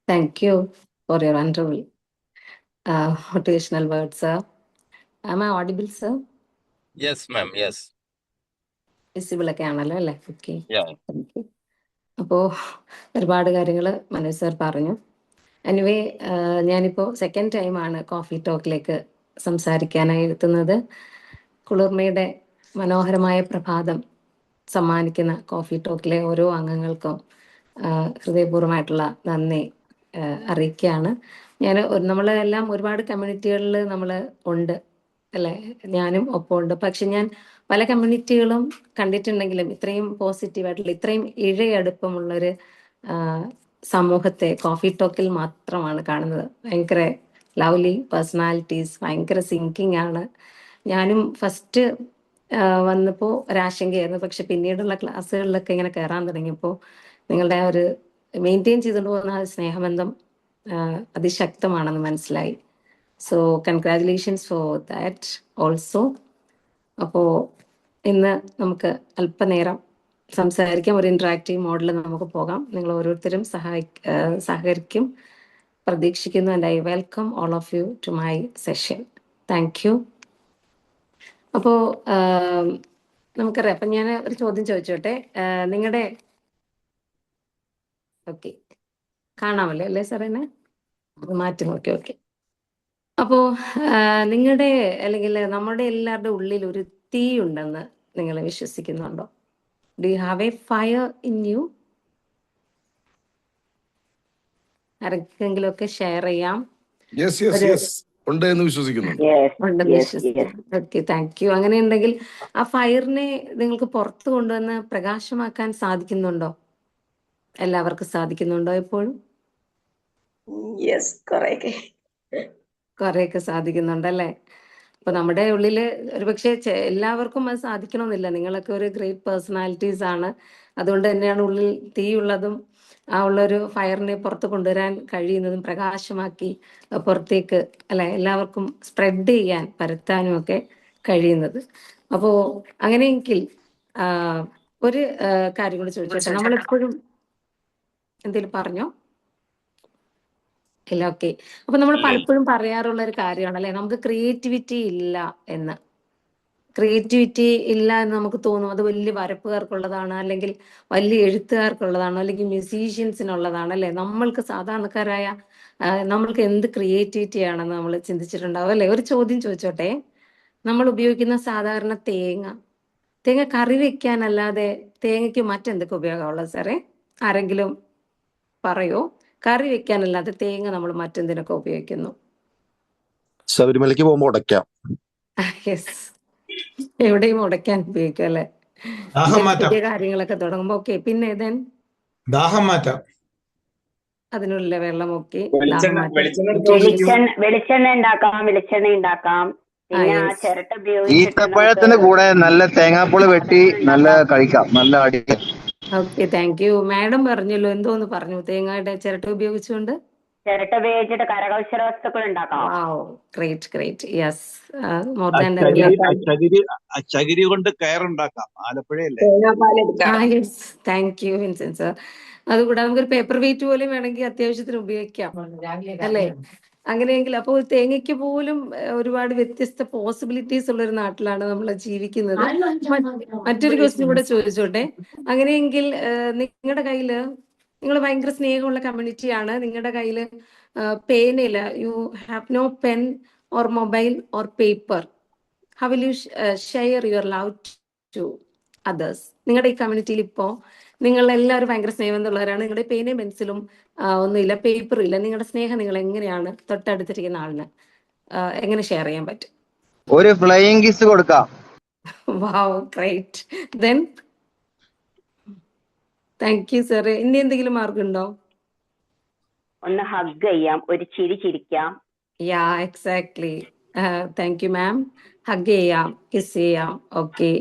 Thank you for your wonderful motivational words, sir. Am I audible, sir? Yes, ma'am. Yes. Visible ഒക്കെ ആണല്ലോ അല്ലേ? Okay, Yeah. Thank you. അപ്പോൾ ഒരുപാട് കാര്യങ്ങൾ Manoj sir പറഞ്ഞു. എനിവേ, ഞാനിപ്പോൾ സെക്കൻഡ് ടൈമാണ് കോഫി ടോക്കിലേക്ക് സംസാരിക്കാനായി എത്തുന്നത്. കുളിർമയുടെ മനോഹരമായ പ്രഭാതം സമ്മാനിക്കുന്ന കോഫി ടോക്കിലെ ഓരോ അംഗങ്ങൾക്കും ഹൃദയപൂർവ്വമായിട്ടുള്ള നന്ദി അറിയിക്കുകയാണ്. നമ്മളെല്ലാം ഒരുപാട് കമ്മ്യൂണിറ്റികളിൽ നമ്മൾ ഉണ്ട് അല്ലേ? ഞാനും ഒപ്പം ഉണ്ട്. പക്ഷെ ഞാൻ പല കമ്മ്യൂണിറ്റികളും കണ്ടിട്ടുണ്ടെങ്കിലും ഇത്രയും പോസിറ്റീവായിട്ടുള്ള ഇത്രയും ഇഴയടുപ്പമുള്ളൊരു സമൂഹത്തെ കോഫി ടോക്കിൽ മാത്രമാണ് കാണുന്നത്. ഭയങ്കര ലവ്ലി പേഴ്സണാലിറ്റീസ്, ഭയങ്കര സിങ്കിങ് ആണ്. ഞാനും ഫസ്റ്റ് വന്നപ്പോൾ ഒരാശങ്കയായിരുന്നു. പക്ഷെ പിന്നീടുള്ള ക്ലാസ്സുകളിലൊക്കെ ഇങ്ങനെ കയറാൻ തുടങ്ങിയപ്പോൾ നിങ്ങളുടെ ആ ഒരു മെയിൻറ്റെയിൻ ചെയ്തുകൊണ്ട് പോകുന്ന ആ സ്നേഹബന്ധം അതിശക്തമാണെന്ന് മനസ്സിലായി. So congratulations for that also. അപ്പോൾ ഇന്ന് നമുക്ക് അല്പനേരം സംസാരിക്കാം. ഒരു ഇൻട്രാക്റ്റീവ് മോഡലിൽ നമുക്ക് പോകാം. നിങ്ങൾ ഓരോരുത്തരും സഹകരിക്കും പ്രതീക്ഷിക്കുന്നു. And I welcome all of you to my session. Thank you. അപ്പോൾ നമുക്കറിയാം. അപ്പം ഞാൻ ഒരു ചോദ്യം ചോദിച്ചോട്ടെ. നിങ്ങളുടെ ഓക്കെ, കാണാമല്ലോ അല്ലേ സാർ? എന്നെ അത് മാറ്റി നോക്കി. ഓക്കെ. അപ്പോൾ നിങ്ങളുടെ അല്ലെങ്കിൽ നമ്മുടെ എല്ലാവരുടെ ഉള്ളിൽ ഒരു തീ ഉണ്ടെന്ന് നിങ്ങൾ വിശ്വസിക്കുന്നുണ്ടോ? Do you have a fire in you? ആർക്കെങ്കിലും ഒക്കെ ഷെയർ ചെയ്യാം. ഉണ്ടെന്ന് വിശ്വസിക്കുന്നുണ്ട്. Okay, thank you. അങ്ങനെ ഉണ്ടെങ്കിൽ ആ ഫയറിനെ നിങ്ങൾക്ക് പുറത്തു കൊണ്ടുവന്ന് പ്രകാശമാക്കാൻ സാധിക്കുന്നുണ്ടോ? എല്ലാവർക്കും സാധിക്കുന്നുണ്ടോ എപ്പോഴും? കുറെയൊക്കെ സാധിക്കുന്നുണ്ടല്ലേ? അപ്പൊ നമ്മുടെ ഉള്ളില് ഒരുപക്ഷെ എല്ലാവർക്കും അത് സാധിക്കണമെന്നില്ല. നിങ്ങളൊക്കെ ഒരു ഗ്രേറ്റ് പേഴ്സണാലിറ്റീസ് ആണ്. അതുകൊണ്ട് തന്നെയാണ് ഉള്ളിൽ തീയുള്ളതും ആ ഉള്ളൊരു ഫയറിനെ പുറത്ത് കൊണ്ടുവരാൻ കഴിയുന്നതും പ്രകാശമാക്കി പുറത്തേക്ക് അല്ലെ എല്ലാവർക്കും സ്പ്രെഡ് ചെയ്യാൻ, പരത്താനും ഒക്കെ കഴിയുന്നത്. അപ്പോ അങ്ങനെയെങ്കിൽ ഒരു കാര്യം കൂടി ചോദിച്ചോട്ടെ. നമ്മളെപ്പോഴും എന്തെങ്കിലും പറഞ്ഞോ? ഇല്ല, ഓക്കെ. അപ്പൊ നമ്മൾ പലപ്പോഴും പറയാറുള്ള ഒരു കാര്യമാണ് അല്ലെ, നമുക്ക് ക്രിയേറ്റിവിറ്റി ഇല്ല എന്ന്. ക്രിയേറ്റിവിറ്റി ഇല്ല എന്ന് നമുക്ക് തോന്നും. അത് വലിയ വരപ്പുകാർക്കുള്ളതാണ്, അല്ലെങ്കിൽ വലിയ എഴുത്തുകാർക്കുള്ളതാണ്, അല്ലെങ്കിൽ മ്യൂസീഷ്യൻസിനുള്ളതാണ് അല്ലെ. നമ്മൾക്ക് സാധാരണക്കാരായ നമ്മൾക്ക് എന്ത് ക്രിയേറ്റിവിറ്റി ആണെന്ന് നമ്മൾ ചിന്തിച്ചിട്ടുണ്ടാവും അല്ലെ? ഒരു ചോദ്യം ചോദിച്ചോട്ടെ. നമ്മൾ ഉപയോഗിക്കുന്ന സാധാരണ തേങ്ങ കറി വെക്കാനല്ലാതെ തേങ്ങയ്ക്ക് മറ്റെന്തൊക്കെ ഉപയോഗമുള്ളത് സാറേ? ആരെങ്കിലും പറയോ? കറി വെക്കാനല്ലാതെ തേങ്ങ നമ്മൾ മറ്റെന്തിനൊക്കെ ഉപയോഗിക്കുന്നു? ശബരിമലയ്ക്ക് പോകുമ്പോൾ ഉടയ്ക്കാം. യെസ്, എവിടെയും ഉടയ്ക്കാൻ ഉപയോഗിക്കും അല്ലെ? പുതിയ കാര്യങ്ങളൊക്കെ തുടങ്ങുമ്പോ. ഓക്കെ, പിന്നെ ദാഹം മാറ്റാം. അതിനുള്ള വെള്ളമൊക്കെ വെളിച്ചെണ്ണ ഉണ്ടാക്കാം. പിന്നെ ആ ചിരട്ട ഈത്തപ്പഴത്തിന് കൂടെ നല്ല തേങ്ങാപ്പുളി വെട്ടി നല്ല കഴിക്കാം, നല്ല അടിക്കാം. Okay, thank U. മാഡം പറഞ്ഞല്ലോ, എന്തോന്ന് പറഞ്ഞു? തേങ്ങയുടെ ചിരട്ട ഉപയോഗിച്ചുകൊണ്ട് കരകൗശല വസ്തുക്കൾ ഉണ്ടാക്കാം. ഗ്രേറ്റ്. യെസ്, മോർ ദാൻ ചകിരി കൊണ്ട് കയറുണ്ടാക്കാം. ആലപ്പുഴയല്ലേ? Yes, thank you Vincent sir. അതുകൂടാതെ നമുക്കൊരു പേപ്പർ വെയിറ്റ് പോലും വേണമെങ്കിൽ അത്യാവശ്യത്തിന് ഉപയോഗിക്കാം അല്ലേ? അങ്ങനെയെങ്കിൽ അപ്പോൾ തേങ്ങയ്ക്ക് പോലും ഒരുപാട് വ്യത്യസ്ത പോസിബിലിറ്റീസ് ഉള്ള ഒരു നാട്ടിലാണ് നമ്മൾ ജീവിക്കുന്നത്. മറ്റൊരു ക്വസ്റ്റ്യൻ കൂടെ ചോദിച്ചോട്ടെ. അങ്ങനെയെങ്കിൽ നിങ്ങളുടെ കയ്യില്, നിങ്ങൾ ഭയങ്കര സ്നേഹമുള്ള കമ്മ്യൂണിറ്റിയാണ്. നിങ്ങളുടെ കയ്യില് പേനയില്ല, you have no pen or mobile or paper. How will you share your love to others? നിങ്ങളുടെ ഈ കമ്മ്യൂണിറ്റിയിൽ ഇപ്പോ നിങ്ങൾ എല്ലാവരും ഭയങ്കര സ്നേഹമുള്ളവരാണ്. നിങ്ങളുടെ പേനയും പെൻസിലും ഒന്നുമില്ല, പേപ്പറും ഇല്ല. നിങ്ങളുടെ സ്നേഹം നിങ്ങൾ എങ്ങനെയാണ് തൊട്ടടുത്തിരിക്കുന്ന ആളിന് എങ്ങനെ ഷെയർ ചെയ്യാൻ പറ്റും? ഒരു ഫ്ലൈയിങ് കിസ് കൊടുക്കാം. Wow, great. Then thank you sir. ഇനി എന്തെങ്കിലും മാർഗം ഉണ്ടോ? ഒന്ന് ഹഗ് ചെയ്യാം, ഒരു ചിരി ചിരിക്കാം. Yeah, exactly. Thank you ma'am. Hug ചെയ്യാം, കിസ് ചെയ്യാം, ഓക്കെ.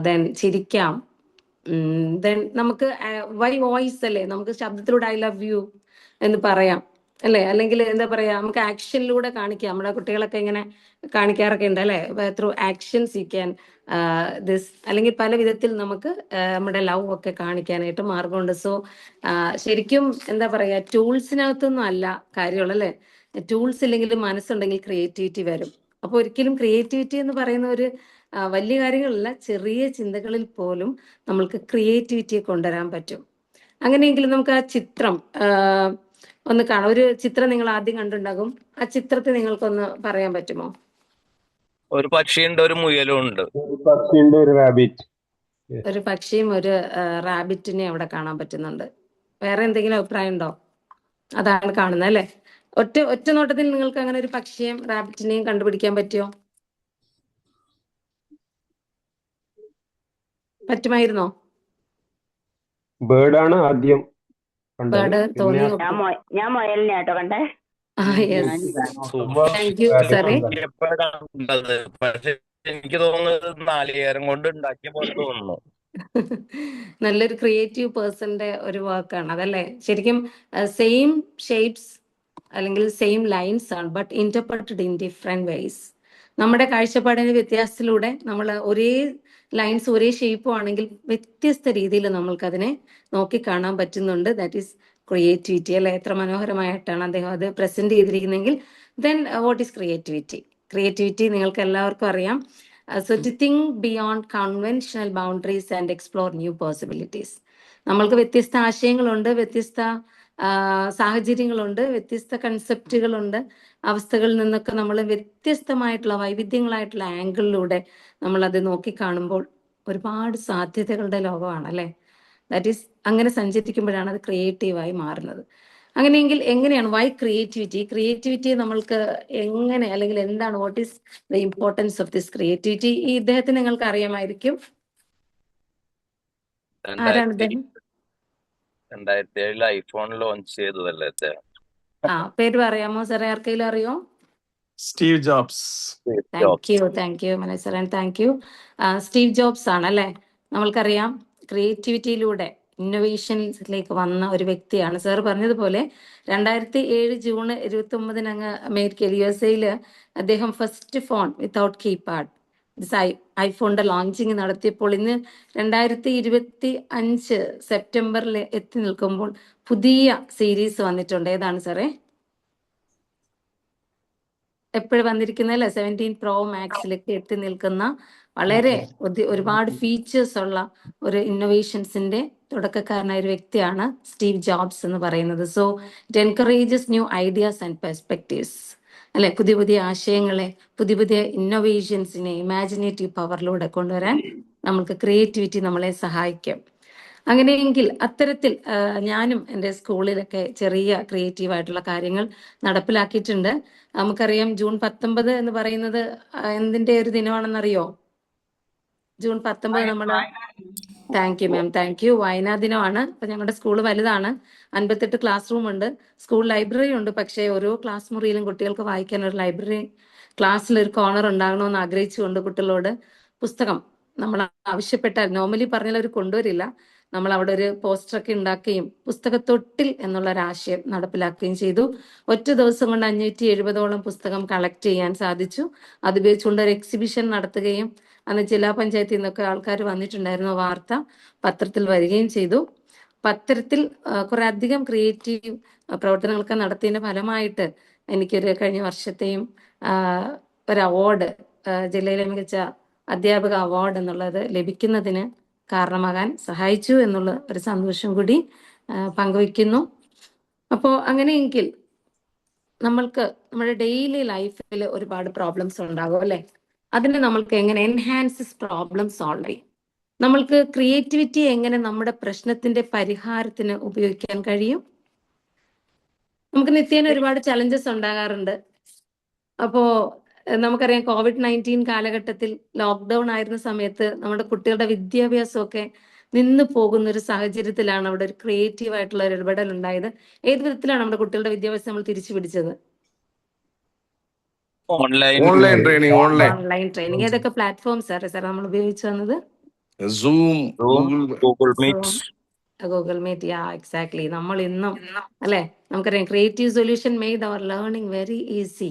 ദെൻ ചിരിക്കാം. ദെൻ നമുക്ക് വോയിസ് അല്ലേ, നമുക്ക് ശബ്ദത്തിലൂടെ ഐ ലവ് യു എന്ന് പറയാം. അല്ലേ? അല്ലെങ്കിൽ എന്താ പറയാ, നമുക്ക് ആക്ഷനിലൂടെ കാണിക്കാം. നമ്മുടെ കുട്ടികളൊക്കെ ഇങ്ങനെ കാണിക്കാറൊക്കെ ഉണ്ട് അല്ലേ? Through actions you can this, അല്ലെങ്കിൽ പല വിധത്തിൽ നമുക്ക് നമ്മുടെ ലവ് ഒക്കെ കാണിക്കാനായിട്ട് മാർഗമുണ്ട്. സോ ശരിക്കും എന്താ പറയാ, ടൂൾസിനകത്തൊന്നും അല്ല കാര്യമുള്ളൂ അല്ലേ? ടൂൾസ് ഇല്ലെങ്കിൽ മനസ്സുണ്ടെങ്കിൽ ക്രിയേറ്റിവിറ്റി വരും. അപ്പോൾ ഒരിക്കലും ക്രിയേറ്റിവിറ്റി എന്ന് പറയുന്ന ഒരു വലിയ കാര്യങ്ങളല്ല, ചെറിയ ചിന്തകളിൽ പോലും നമ്മൾക്ക് ക്രിയേറ്റിവിറ്റിയെ കൊണ്ടുവരാൻ പറ്റും. അങ്ങനെയെങ്കിൽ നമുക്ക് ആ ചിത്രം ഒന്ന് കാണാം. ഒരു ചിത്രം നിങ്ങൾ ആദ്യം കണ്ടിട്ടുണ്ടാകും. ആ ചിത്രത്തെ നിങ്ങൾക്കൊന്ന് പറയാൻ പറ്റുമോ? ഒരു പക്ഷിയുണ്ട്, ഒരു മുയലും ഉണ്ട്. ഒരു പക്ഷിയുണ്ട്, ഒരു റാബിറ്റ്. ഒരു പക്ഷിയും ഒരു റാബിറ്റിനെ അവിടെ കാണാൻ പറ്റുന്നുണ്ട്. വേറെ എന്തെങ്കിലും അഭിപ്രായം ഉണ്ടോ? അതാണ് കാണുന്നത് അല്ലേ? ഒറ്റ നോട്ടത്തിൽ നിങ്ങൾക്ക് അങ്ങനെ ഒരു പക്ഷിയെയും റാബിറ്റിനെയും കണ്ടുപിടിക്കാൻ പറ്റുമോ? പറ്റുമായിരുന്നോ? ബേർഡാണ് ആദ്യം കണ്ടത്. ബേർഡ് പിന്നെ തോന്നി. ഞാൻ മുയലിനെ കേട്ടോ കണ്ടേ. Yes, super. താങ്ക് യു സാറേ. കണ്ടത്. പക്ഷെ എനിക്ക് തോന്നുന്നത് നാളികേരം കൊണ്ട് ഉണ്ടാക്കിയ പോലെ തോന്നുന്നു. നല്ലൊരു ക്രിയേറ്റീവ് പേഴ്സന്റെ ഒരു വർക്കാണ് അതല്ലേ? ശരിക്കും സെയിം ഷേപ്സ് അല്ലെങ്കിൽ സെയിം ലൈൻസ് ആണ്, but interpreted in different vase. നമ്മുടെ കാഴ്ചപ്പാടിന് വ്യത്യാസത്തിലൂടെ നമ്മൾ ഒരേ ലൈൻസ് ഒരേ ഷേപ്പും ആണെങ്കിൽ വ്യത്യസ്ത രീതിയിൽ നമ്മൾക്കതിനെ നോക്കി കാണാൻ പറ്റുന്നുണ്ട്. ദാറ്റ് ഈസ് ക്രിയേറ്റിവിറ്റി അല്ലെ? എത്ര മനോഹരമായിട്ടാണ് അദ്ദേഹം അത് പ്രസന്റ് ചെയ്തിരിക്കുന്നെങ്കിൽ then what is creativity? Creativity നിങ്ങൾക്ക് എല്ലാവർക്കും അറിയാം. So to think beyond conventional boundaries and explore new possibilities. നമ്മൾക്ക് വ്യത്യസ്ത ആശയങ്ങളുണ്ട്, വ്യത്യസ്ത സാഹചര്യങ്ങളുണ്ട്, വ്യത്യസ്ത കൺസെപ്റ്റുകളുണ്ട്. അവസ്ഥകളിൽ നിന്നൊക്കെ നമ്മൾ വ്യത്യസ്തമായിട്ടുള്ള വൈവിധ്യങ്ങളായിട്ടുള്ള ആംഗിളിലൂടെ നമ്മൾ അത് നോക്കിക്കാണുമ്പോൾ ഒരുപാട് സാധ്യതകളുടെ ലോകമാണ് അല്ലേ? ദാറ്റ് ഈസ് അങ്ങനെ സഞ്ചരിക്കുമ്പോഴാണ് അത് ക്രിയേറ്റീവായി മാറുന്നത്. അങ്ങനെയെങ്കിൽ എങ്ങനെയാണ് വൈ ക്രിയേറ്റിവിറ്റി? ക്രിയേറ്റിവിറ്റി നമ്മൾക്ക് എങ്ങനെ, അല്ലെങ്കിൽ എന്താണ്, what is the importance of this creativity? ഈ ഇദ്ദേഹത്തിന് നിങ്ങൾക്ക് അറിയാമായിരിക്കും. ആരാണ് ഇദ്ദേഹം? 2007 ഐഫോൺ ലോഞ്ച് ചെയ്തതല്ലേ അദ്ദേഹം? പേര് പറയാമോ സാറേ? ആർക്കെങ്കിലും അറിയോ? Steve jobs. Thank you Manoj, thank you. Steve jobs ആണ് അല്ലേ? നമ്മൾക്കറിയാം ക്രിയേറ്റിവിറ്റിയിലൂടെ ഇന്നോവേഷനിലേക്ക് വന്ന ഒരു വ്യക്തിയാണ്. സാർ പറഞ്ഞതുപോലെ 2007 ജൂൺ 29 അങ്ങ് അമേരിക്കയിൽ USA അദ്ദേഹം ഫസ്റ്റ് ഫോൺ വിത്തൗട്ട് കീപാഡ് ഐഫോണിന്റെ ലോഞ്ചിങ് നടത്തിയപ്പോൾ ഇന്ന് 2025 സെപ്റ്റംബറിൽ എത്തി നിൽക്കുമ്പോൾ പുതിയ സീരീസ് വന്നിട്ടുണ്ട്. ഏതാണ് സാറേ എപ്പോഴും വന്നിരിക്കുന്നല്ലേ? 17 Pro Maxിലേക്ക് എത്തി നിൽക്കുന്ന വളരെ ഒരുപാട് ഫീച്ചേഴ്സ് ഉള്ള ഒരു ഇന്നോവേഷൻസിന്റെ തുടക്കക്കാരനായ ഒരു വ്യക്തിയാണ് സ്റ്റീവ് ജോബ്സ് എന്ന് പറയുന്നത്. So it encourages new ideas and perspectives അല്ലെ? പുതിയ പുതിയ ആശയങ്ങളെ, പുതിയ പുതിയ ഇന്നോവേഷൻസിനെ ഇമാജിനേറ്റീവ് പവറിലൂടെ കൊണ്ടുവരാൻ നമുക്ക് ക്രിയേറ്റിവിറ്റി നമ്മളെ സഹായിക്കും. അങ്ങനെയെങ്കിൽ അത്തരത്തിൽ ഞാനും എൻ്റെ സ്കൂളിലൊക്കെ ചെറിയ ക്രിയേറ്റീവ് ആയിട്ടുള്ള കാര്യങ്ങൾ നടപ്പിലാക്കിയിട്ടുണ്ട്. നമുക്കറിയാം ജൂൺ 19 എന്ന് പറയുന്നത് എന്തിന്റെ ഒരു ദിനമാണെന്നറിയോ? ജൂൺ 19 നമ്മുടെ thank you ma'am, thank you, വായനാ ദിനമാണ്. അപ്പൊ ഞങ്ങളുടെ സ്കൂൾ വലുതാണ്, 58 ക്ലാസ് റൂം ഉണ്ട്, സ്കൂൾ ലൈബ്രറി ഉണ്ട്. പക്ഷേ ഓരോ ക്ലാസ് മുറിയിലും കുട്ടികൾക്ക് വായിക്കാൻ ഒരു ലൈബ്രറി ക്ലാസ്സിൽ ഒരു കോർണർ ഉണ്ടാകണമെന്ന് ആഗ്രഹിച്ചുകൊണ്ട് കുട്ടികളോട് പുസ്തകം നമ്മൾ ആവശ്യപ്പെട്ടാൽ നോർമലി പറഞ്ഞാൽ അവർ കൊണ്ടുവരില്ല. നമ്മൾ അവിടെ ഒരു പോസ്റ്ററൊക്കെ ഉണ്ടാക്കുകയും പുസ്തകത്തൊട്ടിൽ എന്നുള്ള ഒരു ആശയം നടപ്പിലാക്കുകയും ചെയ്തു. ഒറ്റ ദിവസം കൊണ്ട് 570ഓളം പുസ്തകം കളക്ട് ചെയ്യാൻ സാധിച്ചു. അത് ഉപയോഗിച്ചുകൊണ്ട് ഒരു എക്സിബിഷൻ നടത്തുകയും അന്ന് ജില്ലാ പഞ്ചായത്തിൽ നിന്നൊക്കെ ആൾക്കാർ വന്നിട്ടുണ്ടായിരുന്നു. വാർത്ത പത്രത്തിൽ വരികയും ചെയ്തു. പത്രത്തിൽ കുറെ അധികം ക്രിയേറ്റീവ് പ്രവർത്തനങ്ങളൊക്കെ നടത്തിയതിന്റെ ഫലമായിട്ട് എനിക്കൊരു കഴിഞ്ഞ വർഷത്തെയും ഒരു അവാർഡ്, ജില്ലയിലെ മികച്ച അധ്യാപക അവാർഡ് എന്നുള്ളത് ലഭിക്കുന്നതിന് കാരണമാകാൻ സഹായിച്ചു എന്നുള്ള ഒരു സന്തോഷം കൂടി പങ്കുവയ്ക്കുന്നു. അപ്പോൾ അങ്ങനെയെങ്കിൽ നമ്മൾക്ക് നമ്മുടെ ഡെയിലി ലൈഫിൽ ഒരുപാട് പ്രോബ്ലംസ് ഉണ്ടാകും അല്ലെ? അതിനെ നമ്മൾക്ക് എങ്ങനെ എൻഹാൻസസ് പ്രോബ്ലം സോൾവിങ്, നമ്മൾക്ക് ക്രിയേറ്റിവിറ്റി എങ്ങനെ നമ്മുടെ പ്രശ്നത്തിന്റെ പരിഹാരത്തിന് ഉപയോഗിക്കാൻ കഴിയും? നമുക്ക് നിത്യേന ഒരുപാട് ചലഞ്ചസ് ഉണ്ടാകാറുണ്ട്. അപ്പോ നമുക്കറിയാം COVID-19 കാലഘട്ടത്തിൽ ലോക്ക്ഡൌൺ ആയിരുന്ന സമയത്ത് നമ്മുടെ കുട്ടികളുടെ വിദ്യാഭ്യാസമൊക്കെ നിന്ന് പോകുന്ന ഒരു സാഹചര്യത്തിലാണ് അവിടെ ഒരു ക്രിയേറ്റീവ് ആയിട്ടുള്ള ഒരു ഇടപെടൽ ഉണ്ടായത്. ഏത് വിധത്തിലാണ് നമ്മുടെ കുട്ടികളുടെ വിദ്യാഭ്യാസം നമ്മൾ തിരിച്ചു പിടിച്ചത്? Online training. ഏതൊക്കെ പ്ലാറ്റ്ഫോംസ് സാറേ നമ്മൾ ഉപയോഗിച്ചു വന്നത്? Zoom, Google Meets. Google Meet, yeah exactly. നമ്മൾ ഇന്നും അല്ലെ, നമുക്കറിയാം creative solution made our learning very easy.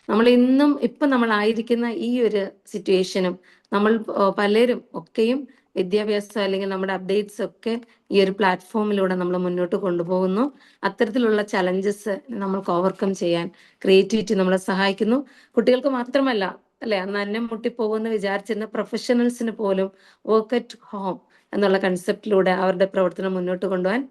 നമ്മൾ ഇന്നും ഇപ്പം നമ്മളായിരിക്കുന്ന ഈ ഒരു സിറ്റുവേഷനും നമ്മൾ പലരും ഒക്കെയും വിദ്യാഭ്യാസം അല്ലെങ്കിൽ നമ്മുടെ അപ്ഡേറ്റ്സ് ഒക്കെ ഈ ഒരു പ്ലാറ്റ്ഫോമിലൂടെ നമ്മൾ മുന്നോട്ട് കൊണ്ടുപോകുന്നു. അത്തരത്തിലുള്ള ചലഞ്ചസ് നമ്മൾക്ക് ഓവർകം ചെയ്യാൻ ക്രിയേറ്റിവിറ്റി നമ്മളെ സഹായിക്കുന്നു. കുട്ടികൾക്ക് മാത്രമല്ല അല്ലെ, അന്ന് അന്നം മുട്ടിപ്പോകുമെന്ന് വിചാരിച്ചിരുന്ന പ്രൊഫഷണൽസിന് പോലും വർക്ക് അറ്റ് ഹോം എന്നുള്ള കൺസെപ്റ്റിലൂടെ അവരുടെ പ്രവർത്തനം മുന്നോട്ട് കൊണ്ടുപോകാൻ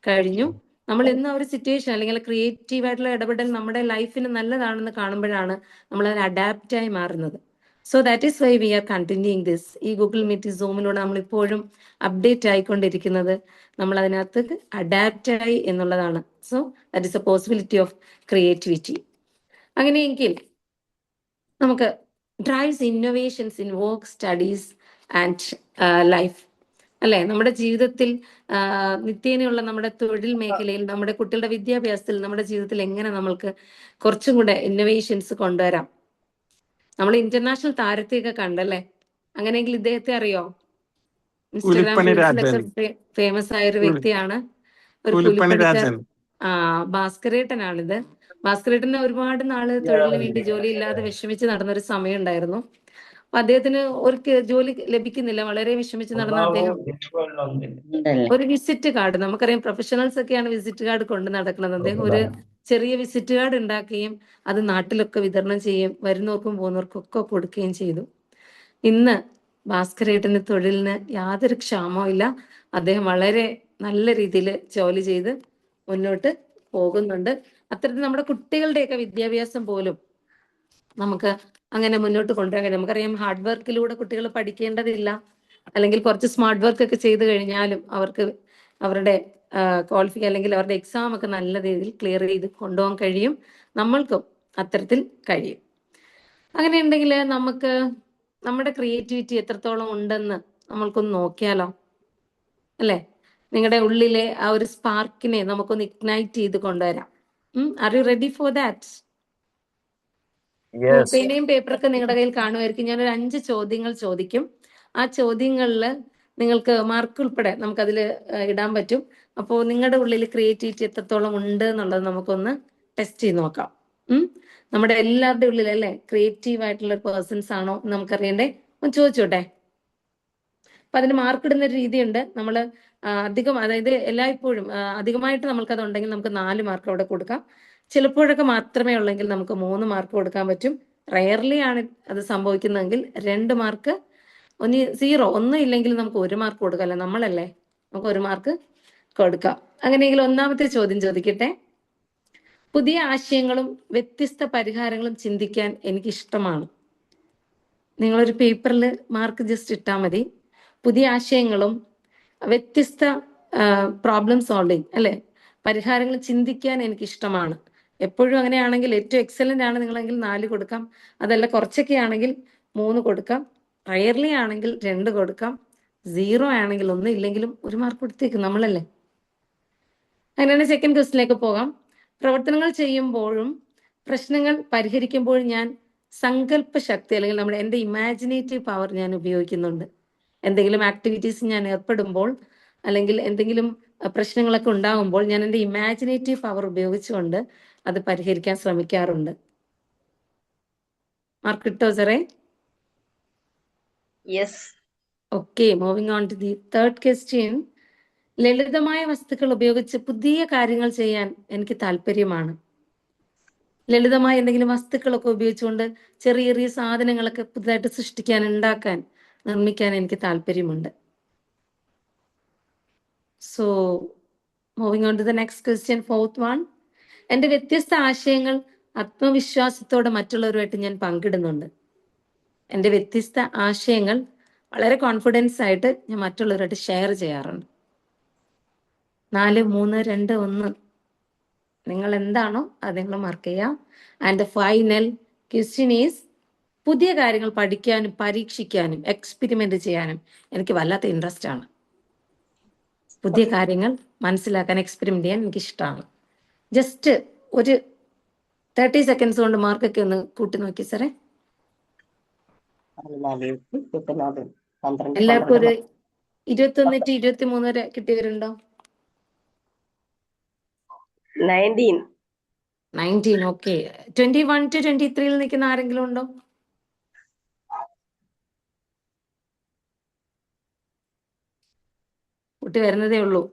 കഴിഞ്ഞു. നമ്മൾ ഇന്ന് ഒരു സിറ്റുവേഷൻ അല്ലെങ്കിൽ ക്രിയേറ്റീവ് ആയിട്ടുള്ള ഇടപെടൽ നമ്മുടെ ലൈഫിന് നല്ലതാണെന്ന് കാണുമ്പോഴാണ് നമ്മൾ അതിന് അഡാപ്റ്റായി മാറുന്നത്. So that is why we are continuing this. ഈ ഗൂഗിൾ മീറ്റ് സൂമിലൂടെ നമ്മൾ ഇപ്പോഴും അപ്ഡേറ്റ് ആയിക്കൊണ്ടിരിക്കുന്നത് നമ്മൾ അതിനകത്ത് അഡാപ്റ്റായി എന്നുള്ളതാണ്. So that is a possibility of creativity. അങ്ങനെയെങ്കിൽ നമുക്ക് drives innovations in work, studies and life അല്ലെ. നമ്മുടെ ജീവിതത്തിൽ നിത്യേനയുള്ള നമ്മുടെ തൊഴിൽ മേഖലയിൽ, നമ്മുടെ കുട്ടികളുടെ വിദ്യാഭ്യാസത്തിൽ, നമ്മുടെ ജീവിതത്തിൽ എങ്ങനെ നമ്മൾക്ക് കുറച്ചും കൂടെ ഇന്നോവേഷൻസ് കൊണ്ടുവരാം. നമ്മൾ ഇന്റർനാഷണൽ താരത്തെയൊക്കെ കണ്ടല്ലേ. അങ്ങനെയെങ്കിൽ ഇദ്ദേഹത്തെ അറിയോ? ഇൻസ്റ്റാഗ്രാം പുലിപ്പണി റീൽസിലൊക്കെ രാജൻ. ഫേമസ് ആയ ഒരു വ്യക്തിയാണ്. ഒരു പുലിപ്പണി കൂലിപ്പണിക്കാർ. രാജൻ. ഭാസ്കരേട്ടനാണിത്. ഭാസ്കരേട്ടന് ഒരുപാട് നാള് തൊഴിലിന് വേണ്ടി ജോലി ഇല്ലാതെ വിഷമിച്ച് നടന്നൊരു സമയം ഉണ്ടായിരുന്നു. അപ്പൊ അദ്ദേഹത്തിന് ഒരു ജോലി ലഭിക്കുന്നില്ല. വളരെ വിഷമിച്ച് നടന്ന അദ്ദേഹം ഒരു വിസിറ്റ് കാർഡ്, നമുക്കറിയാം പ്രൊഫഷണൽസ് ഒക്കെയാണ് വിസിറ്റ് കാർഡ് കൊണ്ട് നടക്കുന്നത്. അദ്ദേഹം ഒരു ചെറിയ വിസിറ്റ് കാർഡ് ഉണ്ടാക്കുകയും അത് നാട്ടിലൊക്കെ വിതരണം ചെയ്യുകയും വരുന്നവർക്കും പോകുന്നവർക്കും ഒക്കെ കൊടുക്കുകയും ചെയ്തു. ഇന്ന് ഭാസ്കരേട്ടന് തൊഴിലിന് യാതൊരു ക്ഷാമവും ഇല്ല. അദ്ദേഹം വളരെ നല്ല രീതിയിൽ ജോലി ചെയ്ത് മുന്നോട്ട് പോകുന്നുണ്ട്. അത്തരത്തിൽ നമ്മുടെ കുട്ടികളുടെയൊക്കെ വിദ്യാഭ്യാസം പോലും നമുക്ക് അങ്ങനെ മുന്നോട്ട് കൊണ്ടുവരാൻ കഴിയും. നമുക്കറിയാം ഹാർഡ് വർക്കിലൂടെ കുട്ടികൾ പഠിക്കേണ്ടതില്ല, അല്ലെങ്കിൽ കുറച്ച് സ്മാർട്ട് വർക്ക് ഒക്കെ ചെയ്ത് കഴിഞ്ഞാലും അവർക്ക് അവരുടെ ക്വാളിഫിക്ക അല്ലെങ്കിൽ അവരുടെ എക്സാം ഒക്കെ നല്ല രീതിയിൽ ക്ലിയർ ചെയ്ത് കൊണ്ടുപോകാൻ കഴിയും. നമ്മൾക്കും അത്തരത്തിൽ കഴിയും. അങ്ങനെ ഉണ്ടെങ്കിൽ നമുക്ക് നമ്മുടെ ക്രിയേറ്റിവിറ്റി എത്രത്തോളം ഉണ്ടെന്ന് നമ്മൾക്കൊന്ന് നോക്കിയാലോ അല്ലെ. നിങ്ങളുടെ ഉള്ളിലെ ആ ഒരു സ്പാർക്കിനെ നമുക്കൊന്ന് ഇഗ്നൈറ്റ് ചെയ്ത് കൊണ്ടുവരാം. Are you ready for that? Yes. പേനയും പേപ്പറൊക്കെ നിങ്ങളുടെ കയ്യിൽ കാണുമായിരിക്കും. ഞാനൊരു 5 ചോദ്യങ്ങൾ ചോദിക്കും. ആ ചോദ്യങ്ങളിൽ നിങ്ങൾക്ക് മാർക്ക് ഉൾപ്പെടെ നമുക്കതിൽ ഇടാൻ പറ്റും. അപ്പോൾ നിങ്ങളുടെ ഉള്ളിൽ ക്രിയേറ്റിവിറ്റി എത്രത്തോളം ഉണ്ട് എന്നുള്ളത് നമുക്കൊന്ന് ടെസ്റ്റ് ചെയ്ത് നോക്കാം. നമ്മുടെ എല്ലാവരുടെ ഉള്ളിൽ അല്ലേ ക്രിയേറ്റീവ് ആയിട്ടുള്ള പേഴ്സൺസ് ആണോ എന്ന് നമുക്കറിയണ്ടേ? ഒന്ന് ചോദിച്ചോട്ടെ. അപ്പൊ അതിന് മാർക്ക് ഇടുന്ന ഒരു രീതിയുണ്ട്. നമ്മൾ അധികം, അതായത് എല്ലായ്പ്പോഴും അധികമായിട്ട് നമ്മൾക്കത് ഉണ്ടെങ്കിൽ നമുക്ക് 4 മാർക്ക് അവിടെ കൊടുക്കാം. ചിലപ്പോഴൊക്കെ മാത്രമേ ഉള്ളെങ്കിൽ നമുക്ക് 3 മാർക്ക് കൊടുക്കാൻ പറ്റും. റയർലി ആണ് അത് സംഭവിക്കുന്നതെങ്കിൽ 2 മാർക്ക്, 0 ഒന്നും ഇല്ലെങ്കിൽ നമുക്ക് 1 മാർക്ക് കൊടുക്കാം. അല്ലെ, നമ്മളല്ലേ, നമുക്ക് 1 മാർക്ക് കൊടുക്കാം. അങ്ങനെയെങ്കിൽ ഒന്നാമത്തെ ചോദ്യം ചോദിക്കട്ടെ. പുതിയ ആശയങ്ങളും വ്യത്യസ്ത പരിഹാരങ്ങളും ചിന്തിക്കാൻ എനിക്കിഷ്ടമാണ്. നിങ്ങളൊരു പേപ്പറിൽ മാർക്ക് ജസ്റ്റ് ഇട്ടാൽ മതി. പുതിയ ആശയങ്ങളും വ്യത്യസ്ത പ്രോബ്ലം സോൾവിങ് അല്ലെ, പരിഹാരങ്ങൾ ചിന്തിക്കാൻ എനിക്കിഷ്ടമാണ്. എപ്പോഴും അങ്ങനെയാണെങ്കിൽ ഏറ്റവും എക്സലന്റ് ആണ് നിങ്ങളെങ്കിൽ 4 കൊടുക്കാം. അതല്ല കുറച്ചൊക്കെ ആണെങ്കിൽ 3 കൊടുക്കാം. റയർലി ആണെങ്കിൽ 2 കൊടുക്കാം. 0 ആണെങ്കിൽ 1 ഇല്ലെങ്കിലും 1 മാർക്ക് കൊടുത്തേക്കും, നമ്മളല്ലേ. അങ്ങനെയാണ് സെക്കൻഡ് ക്വസ്റ്റിലേക്ക് പോകാം. പ്രവർത്തനങ്ങൾ ചെയ്യുമ്പോഴും പ്രശ്നങ്ങൾ പരിഹരിക്കുമ്പോഴും ഞാൻ സങ്കല്പ ശക്തി അല്ലെങ്കിൽ എൻ്റെ ഇമാജിനേറ്റീവ് പവർ ഞാൻ ഉപയോഗിക്കുന്നുണ്ട്. എന്തെങ്കിലും ആക്ടിവിറ്റീസ് ഞാൻ ഏർപ്പെടുമ്പോൾ അല്ലെങ്കിൽ എന്തെങ്കിലും പ്രശ്നങ്ങളൊക്കെ ഉണ്ടാകുമ്പോൾ ഞാൻ എൻ്റെ ഇമാജിനേറ്റീവ് പവർ ഉപയോഗിച്ചുകൊണ്ട് അത് പരിഹരിക്കാൻ ശ്രമിക്കാറുണ്ട്. മാർക്ക് കിട്ടോ സാറേ? Yes. Okay, moving on to the third question. ലളിതമായ വസ്തുക്കൾ ഉപയോഗിച്ച് പുതിയ കാര്യങ്ങൾ ചെയ്യാൻ എനിക്ക് താല്പര്യമാണ്. ലളിതമായ എന്തെങ്കിലും വസ്തുക്കളൊക്കെ ഉപയോഗിച്ചുകൊണ്ട് ചെറിയ ചെറിയ സാധനങ്ങളൊക്കെ പുതുതായിട്ട് സൃഷ്ടിക്കാൻ, ഉണ്ടാക്കാൻ, നിർമ്മിക്കാൻ എനിക്ക് താല്പര്യമുണ്ട്. So moving on to the next question, fourth one. എൻ്റെ വ്യത്യസ്ത ആശയങ്ങൾ ആത്മവിശ്വാസത്തോടെ മറ്റുള്ളവരുമായിട്ട് ഞാൻ പങ്കിടുന്നുണ്ട്. എൻ്റെ വ്യത്യസ്ത ആശയങ്ങൾ വളരെ കോൺഫിഡൻസ് ആയിട്ട് ഞാൻ മറ്റുള്ളവരുമായിട്ട് ഷെയർ ചെയ്യാറുണ്ട്. 4, 3, 2, 1 നിങ്ങൾ എന്താണോ അത് നിങ്ങൾ മാർക്ക് ചെയ്യാം. And the final question is, പുതിയ കാര്യങ്ങൾ പഠിക്കാനും പരീക്ഷിക്കാനും എക്സ്പെരിമെന്റ് ചെയ്യാനും എനിക്ക് വല്ലാത്ത ഇൻട്രസ്റ്റ് ആണ്. പുതിയ കാര്യങ്ങൾ മനസ്സിലാക്കാൻ, എക്സ്പെരിമെന്റ് ചെയ്യാൻ എനിക്ക് ഇഷ്ടമാണ്. ജസ്റ്റ് ഒരു 30 സെക്കൻഡ്സ് കൊണ്ട് മാർക്കൊക്കെ ഒന്ന് കൂട്ടി നോക്കി സാറേ. എല്ലാവർക്കും ഒരു 21 to 23 വരെ കിട്ടിയവരുണ്ടോ? 19, ഓക്കെ. 21 to 23 നിൽക്കുന്ന ആരെങ്കിലും ഉണ്ടോ? കുട്ടി വരുന്നതേ ഉള്ളൂ.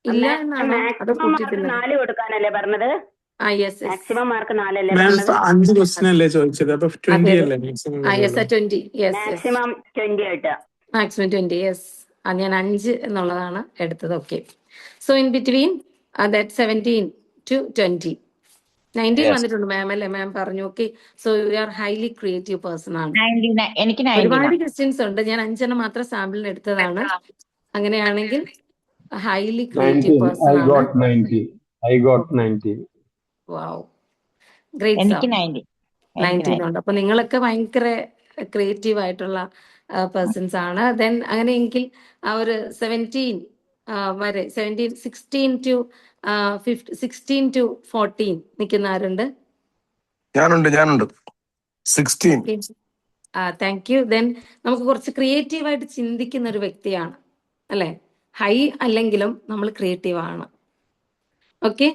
ഇല്ല എന്നാണോ? അത് മാക്സിമം മാർക്ക് കൂട്ടിയിട്ടില്ല. 4 കൊടുക്കാനല്ലേ പറഞ്ഞത്? Yes yes. മാക്സിമം മാർക്ക് 4 അല്ലേ മാം പറഞ്ഞത്? 5 ക്വസ്റ്റ്യൻ അല്ലേ ചോദിച്ചത്? അപ്പൊ 20 അതെ. അല്ലേ maximum yes 20. Yes yes. Maximum 20 ആയിട്ട്. മാക്സിമം 20. യെസ്. ഞാൻ 5 എന്നുള്ളതാണ് എടുത്തത്. Okay. So in between that 17 to 20. 19 Yes. വന്നിട്ടുണ്ട് മാം അല്ലേ? മാം പറഞ്ഞു. Okay. So you are highly creative person ആണ്. എനിക്ക് ഒരുപാട് ക്വസ്റ്റ്യൻസ് ഉണ്ട്. ഞാൻ 5 മാത്രം സാമ്പിളിന് എടുത്തതാണ്. അങ്ങനെയാണെങ്കിൽ ഹൈലി ക്രിയേറ്റീവ് 19. പേഴ്സൺ I ആണ്. got 19. I got 19. Wow, great എനിക്ക് സാർ. 19 ഉണ്ട്. അപ്പൊ നിങ്ങളൊക്കെ ഭയങ്കര ക്രിയേറ്റീവ് ആയിട്ടുള്ള പേഴ്സൺസ് ആണ്. ദെൻ അങ്ങനെയെങ്കിൽ ആ ഒരു 17 വരെ 16 to 14 നിൽക്കുന്ന ആരുണ്ട്? ഞാനുണ്ട് 16. Thank you. ദെൻ നമുക്ക് കുറച്ച് ക്രിയേറ്റീവായിട്ട് ചിന്തിക്കുന്ന ഒരു വ്യക്തിയാണ് അല്ലെ? ഹൈ അല്ലെങ്കിലും നമ്മൾ ക്രിയേറ്റീവ് ആണ്. ഓക്കെ.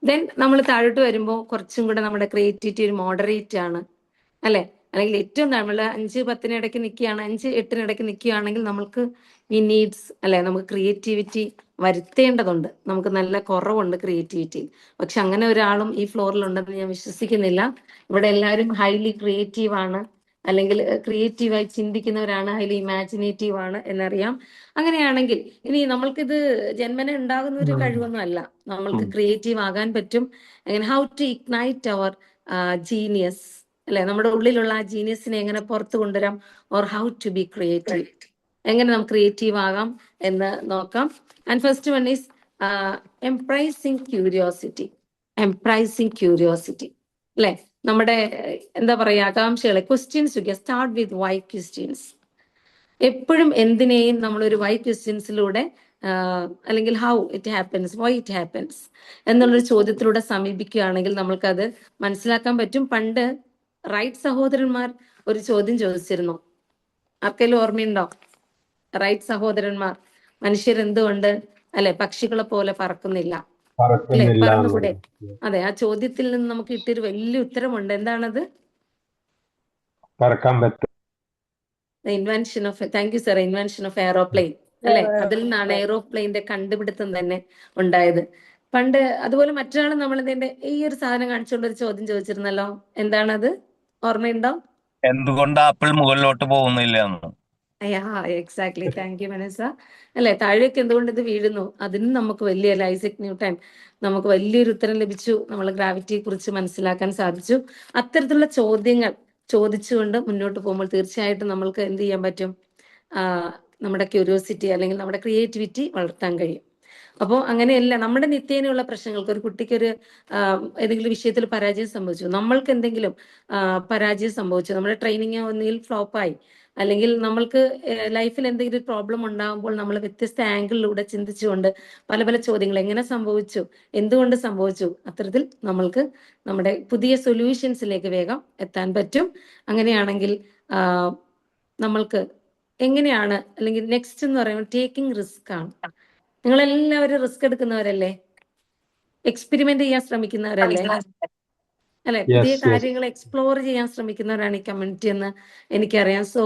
ദെൻ നമ്മൾ താഴോട്ട് വരുമ്പോൾ കുറച്ചും കൂടെ നമ്മുടെ ക്രിയേറ്റിവിറ്റി ഒരു മോഡറേറ്റ് ആണ് അല്ലെ? അല്ലെങ്കിൽ ഏറ്റവും നമ്മൾ 5-10 ഇടയ്ക്ക് നിൽക്കുകയാണ്, 5-8 ഇടയ്ക്ക് നിൽക്കുകയാണെങ്കിൽ നമ്മൾക്ക് ഈ നീഡ്സ് അല്ലെ, നമുക്ക് ക്രിയേറ്റിവിറ്റി വരുത്തേണ്ടതുണ്ട്. നമുക്ക് നല്ല കുറവുണ്ട് ക്രിയേറ്റിവിറ്റി. പക്ഷെ അങ്ങനെ ഒരാളും ഈ ഫ്ലോറിൽ ഉണ്ടെന്ന് ഞാൻ വിശ്വസിക്കുന്നില്ല. ഇവിടെ എല്ലാവരും ഹൈലി ക്രിയേറ്റീവ് ആണ്, അല്ലെങ്കിൽ ക്രിയേറ്റീവായി ചിന്തിക്കുന്നവരാണ്, ഹൈലി ഇമാജിനേറ്റീവ് ആണ് എന്നറിയാം. അങ്ങനെയാണെങ്കിൽ ഇനി നമ്മൾക്കിത് ജന്മന ഉണ്ടാകുന്ന ഒരു കഴിവൊന്നും അല്ല. നമ്മൾക്ക് ക്രിയേറ്റീവ് ആകാൻ പറ്റും. അങ്ങനെ how to ignite our genius അല്ലെ, നമ്മുടെ ഉള്ളിലുള്ള ആ ജീനിയസിനെ എങ്ങനെ പുറത്തു കൊണ്ടുവരാം, or how to be creative, എങ്ങനെ നമുക്ക് ക്രിയേറ്റീവ് ആകാം എന്ന് നോക്കാം. And first one is embracing curiosity. അല്ലെ, നമ്മുടെ എന്താ പറയാ, ആകാംക്ഷകളെ, questions start with why questions. എപ്പോഴും എന്തിനേയും നമ്മളൊരു വൈ ക്വസ്റ്റ്യൻസിലൂടെ അല്ലെങ്കിൽ how it happens, why it happens എന്നുള്ളൊരു ചോദ്യത്തിലൂടെ സമീപിക്കുകയാണെങ്കിൽ നമ്മൾക്കത് മനസ്സിലാക്കാൻ പറ്റും. പണ്ട് റൈറ്റ് സഹോദരന്മാർ ഒരു ചോദ്യം ചോദിച്ചിരുന്നു. ആർക്കെങ്കിലും ഓർമ്മയുണ്ടോ? റൈറ്റ് സഹോദരന്മാർ, മനുഷ്യരെന്തുകൊണ്ട് അല്ലെ പക്ഷികളെ പോലെ പറക്കുന്നില്ല അല്ലെ, പറന്നുകൂടെ? അതെ, ആ ചോദ്യത്തിൽ നിന്ന് നമുക്ക് കിട്ടിയൊരു വലിയ ഉത്തരമുണ്ട്. എന്താണത്? പറക്കാൻ പറ്റും. Invention of, thank you sir, invention of aeroplane അല്ലെ. അതിൽ നിന്നാണ് എയറോപ്ലെയിന്റെ കണ്ടുപിടുത്തം തന്നെ ഉണ്ടായത് പണ്ട്. അതുപോലെ മറ്റൊരാൾ നമ്മൾ ഇതിന്റെ ഈ ഒരു സാധനം കാണിച്ചുകൊണ്ട് ഒരു ചോദ്യം ചോദിച്ചിരുന്നല്ലോ. എന്താണത്? ഓർമ്മയുണ്ടോ? എന്തുകൊണ്ട് ആപ്പിൾ മുകളിലോട്ട് പോകുന്നില്ല എന്ന്. എക്സാക്ട്ലി. താങ്ക് യു മനസ്സ. അല്ലെ, താഴേക്ക് എന്തുകൊണ്ട് ഇത് വീഴുന്നു? അതിന് നമുക്ക് വലിയ ഐസക് ന്യൂട്ടൺ നമുക്ക് വലിയൊരു ഉത്തരം ലഭിച്ചു. നമ്മൾ ഗ്രാവിറ്റിയെ കുറിച്ച് മനസ്സിലാക്കാൻ സാധിച്ചു. അത്തരത്തിലുള്ള ചോദ്യങ്ങൾ ചോദിച്ചുകൊണ്ട് മുന്നോട്ട് പോകുമ്പോൾ തീർച്ചയായിട്ടും നമ്മൾക്ക് എന്ത് ചെയ്യാൻ പറ്റും? നമ്മുടെ ക്യൂരിയോസിറ്റി അല്ലെങ്കിൽ നമ്മുടെ ക്രിയേറ്റിവിറ്റി വളർത്താൻ കഴിയും. അപ്പോൾ അങ്ങനെയല്ല, നമ്മുടെ നിത്യേനയുള്ള പ്രശ്നങ്ങൾക്ക്, ഒരു കുട്ടിക്കൊരു ഏതെങ്കിലും വിഷയത്തിൽ പരാജയം സംഭവിച്ചു, നമ്മൾക്ക് എന്തെങ്കിലും പരാജയം സംഭവിച്ചു, നമ്മുടെ ട്രെയിനിങ് ഒന്നുകിൽ ഫ്ലോപ്പായി, അല്ലെങ്കിൽ നമ്മൾക്ക് ലൈഫിൽ എന്തെങ്കിലും ഒരു പ്രോബ്ലം ഉണ്ടാകുമ്പോൾ നമ്മൾ വ്യത്യസ്ത ആംഗിളിലൂടെ ചിന്തിച്ചുകൊണ്ട് പല പല ചോദ്യങ്ങൾ, എങ്ങനെ സംഭവിച്ചു, എന്തുകൊണ്ട് സംഭവിച്ചു, അത്തരത്തിൽ നമ്മൾക്ക് നമ്മുടെ പുതിയ സൊല്യൂഷൻസിലേക്ക് വേഗം എത്താൻ പറ്റും. അങ്ങനെയാണെങ്കിൽ നമ്മൾക്ക് എങ്ങനെയാണ്, അല്ലെങ്കിൽ നെക്സ്റ്റ് എന്ന് പറയുമ്പോൾ ടേക്കിംഗ് റിസ്ക് ആണ്. നിങ്ങളെല്ലാവരും റിസ്ക് എടുക്കുന്നവരല്ലേ? എക്സ്പെരിമെന്റ് ചെയ്യാൻ ശ്രമിക്കുന്നവരല്ലേ? അല്ലെ, പുതിയ കാര്യങ്ങൾ എക്സ്പ്ലോർ ചെയ്യാൻ ശ്രമിക്കുന്നവരാണ് ഈ കമ്മ്യൂണിറ്റി എന്ന് എനിക്കറിയാം. So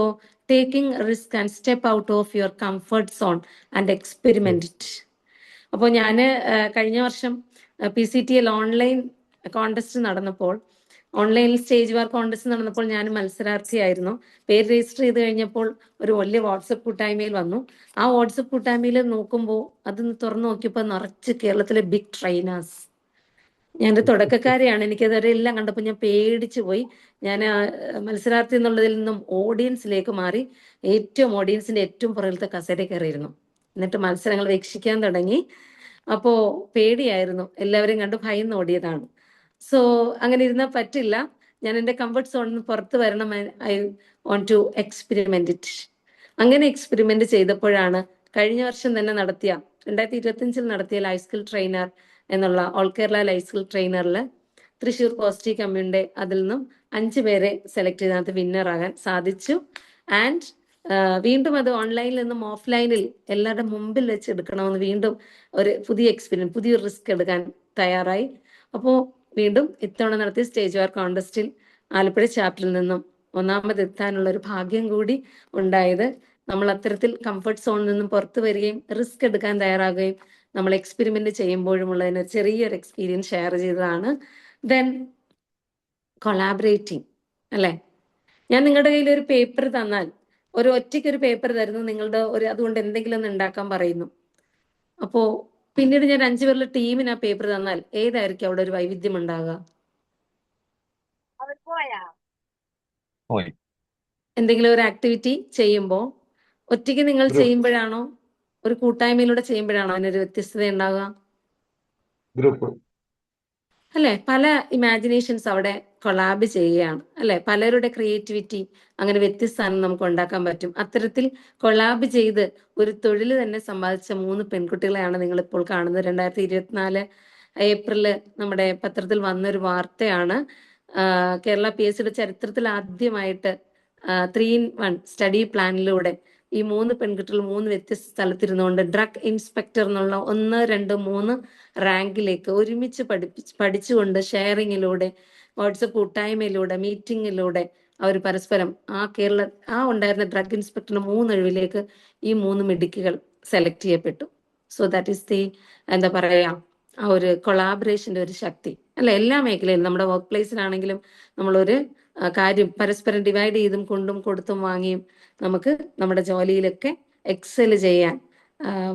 taking risk and step out of your comfort zone and experiment it. അപ്പോൾ ഞാൻ കഴിഞ്ഞ വർഷം PCTL ഓൺലൈൻ കോൺടെസ്റ്റ് നടന്നപ്പോൾ, ഓൺലൈനിൽ സ്റ്റേജ് വാർ കോൺടെസ്റ്റ് നടന്നപ്പോൾ ഞാൻ മത്സരാർത്ഥിയായിരുന്നു. പേര് രജിസ്റ്റർ ചെയ്ത് കഴിഞ്ഞപ്പോൾ ഒരു വലിയ വാട്സപ്പ് കൂട്ടായ്മയിൽ വന്നു. ആ വാട്സപ്പ് കൂട്ടായ്മയിൽ നോക്കുമ്പോൾ അതൊന്ന് തുറന്നു നോക്കിയപ്പോൾ നിറച്ച് കേരളത്തിലെ ബിഗ് ട്രെയിനേഴ്സ്. ഞാനൊരു തുടക്കക്കാരിയാണ്, എനിക്കതുവരെ എല്ലാം കണ്ടപ്പോൾ ഞാൻ പേടിച്ചു പോയി. ഞാൻ മത്സരാർത്ഥി എന്നുള്ളതിൽ നിന്നും ഓഡിയൻസിലേക്ക് മാറി, ഓഡിയൻസിന്റെ ഏറ്റവും പുറകിലത്തെ കസേര കയറിയിരുന്നു. എന്നിട്ട് മത്സരങ്ങൾ വീക്ഷിക്കാൻ തുടങ്ങി. അപ്പോൾ പേടിയായിരുന്നു, എല്ലാവരും കണ്ട് ഭയന്ന് ഓടിയതാണ്. സോ അങ്ങനെ ഇരുന്നാൽ പറ്റില്ല. ഞാൻ എൻ്റെ കംഫർട്ട് സോണിൽ നിന്ന് പുറത്ത് വരണം. I want to experiment it. അങ്ങനെ എക്സ്പെരിമെന്റ് ചെയ്തപ്പോഴാണ് കഴിഞ്ഞ വർഷം തന്നെ നടത്തിയ 2025 നടത്തിയ ലൈഫ് സ്കിൽ ട്രെയിനർ എന്നുള്ള ഓൾ കേരള ലൈഫ് സ്കിൽ ട്രെയിനറിൽ തൃശ്ശൂർ പോസിറ്റീവ് കമ്മ്യൂണിറ്റി അതിൽ നിന്നും 5 പേരെ സെലക്ട് ചെയ്തതിനകത്ത് വിന്നർ ആകാൻ സാധിച്ചു. ആൻഡ് വീണ്ടും അത് ഓൺലൈനിൽ നിന്നും ഓഫ്ലൈനിൽ എല്ലാവരുടെ മുമ്പിൽ വെച്ച് എടുക്കണമെന്ന് വീണ്ടും ഒരു പുതിയ എക്സ്പീരിയൻസ്, പുതിയൊരു റിസ്ക് എടുക്കാൻ തയ്യാറായി. അപ്പോൾ വീണ്ടും ഇത്തവണ നടത്തിയ സ്റ്റേജ് വാർ കോൺടെസ്റ്റിൽ ആലപ്പുഴ ചാപ്റ്ററിൽ നിന്നും ഒന്നാമതെത്താനുള്ള ഒരു ഭാഗ്യം കൂടി ഉണ്ടായത്. നമ്മൾ അത്തരത്തിൽ കംഫർട്ട് സോണിൽ നിന്നും പുറത്തു വരികയും റിസ്ക് എടുക്കാൻ തയ്യാറാകുകയും നമ്മൾ എക്സ്പെരിമെന്റ് ചെയ്യുമ്പോഴുമുള്ളതിന് ചെറിയൊരു എക്സ്പീരിയൻസ് ഷെയർ ചെയ്തതാണ്. ദെൻ കൊളാബറേറ്റിംഗ് അല്ലേ? ഞാൻ നിങ്ങളുടെ കയ്യിൽ ഒരു പേപ്പർ തന്നാൽ, ഒരു ഒറ്റയ്ക്ക് ഒരു പേപ്പർ തരുന്നു, നിങ്ങളുടെ അതുകൊണ്ട് എന്തെങ്കിലും ഒന്ന് ഉണ്ടാക്കാൻ പറയുന്നു. അപ്പോൾ പിന്നീട് ഞാൻ 5 പേരുടെ ടീമിന് ആ പേപ്പർ തന്നാൽ ഏതായിരിക്കും അവിടെ ഒരു വൈവിധ്യം ഉണ്ടാകുക? പോയി. എന്തെങ്കിലും ഒരു ആക്ടിവിറ്റി ചെയ്യുമ്പോൾ ഒറ്റയ്ക്ക് നിങ്ങൾ ചെയ്യുമ്പോഴാണോ ഒരു കൂട്ടായ്മയിലൂടെ ചെയ്യുമ്പോഴാണോ അതിനൊരു വ്യത്യസ്തത ഉണ്ടാകുക? ഗ്രൂപ്പ് അല്ലെ? പല ഇമാജിനേഷൻസ് അവിടെ കൊളാബ് ചെയ്യുകയാണ് അല്ലെ? പലരുടെ ക്രിയേറ്റിവിറ്റി അങ്ങനെ വ്യത്യസ്തമാണ് നമുക്ക് ഉണ്ടാക്കാൻ പറ്റും. അത്തരത്തിൽ കൊളാബ് ചെയ്ത് ഒരു തൊഴിൽ തന്നെ സമ്പാദിച്ച 3 പെൺകുട്ടികളെയാണ് നിങ്ങൾ ഇപ്പോൾ കാണുന്നത്. 2024 ഏപ്രില് നമ്മുടെ പത്രത്തിൽ വന്നൊരു വാർത്തയാണ്. കേരള PSCയുടെ ചരിത്രത്തിൽ ആദ്യമായിട്ട് 3-in-1 സ്റ്റഡി പ്ലാനിലൂടെ ഈ 3 പെൺകുട്ടികൾ 3 വ്യത്യസ്ത സ്ഥലത്തിരുന്നുകൊണ്ട് ഡ്രഗ് ഇൻസ്പെക്ടർ എന്നുള്ള 1, 2, 3 റാങ്കിലേക്ക് ഒരുമിച്ച് പഠിച്ചുകൊണ്ട് ഷെയറിങ്ങിലൂടെ, വാട്സപ്പ് കൂട്ടായ്മയിലൂടെ, മീറ്റിങ്ങിലൂടെ അവർ പരസ്പരം ഉണ്ടായിരുന്ന ഡ്രഗ് ഇൻസ്പെക്ടറിന് 3 ഒഴിവിലേക്ക് ഈ 3 മിടുക്കികൾ സെലക്ട് ചെയ്യപ്പെട്ടു. സോ ദാറ്റ് ഈസ് എന്താ പറയാ, ആ ഒരു കൊളാബറേഷന്റെ ഒരു ശക്തി അല്ലെ? എല്ലാ മേഖലയിലും നമ്മുടെ വർക്ക് പ്ലേസിലാണെങ്കിലും നമ്മളൊരു കാര്യം പരസ്പരം ഡിവൈഡ് ചെയ്തും കൊണ്ടും കൊടുത്തും വാങ്ങിയും നമുക്ക് നമ്മുടെ ജോലിയിലൊക്കെ എക്സൽ ചെയ്യാൻ,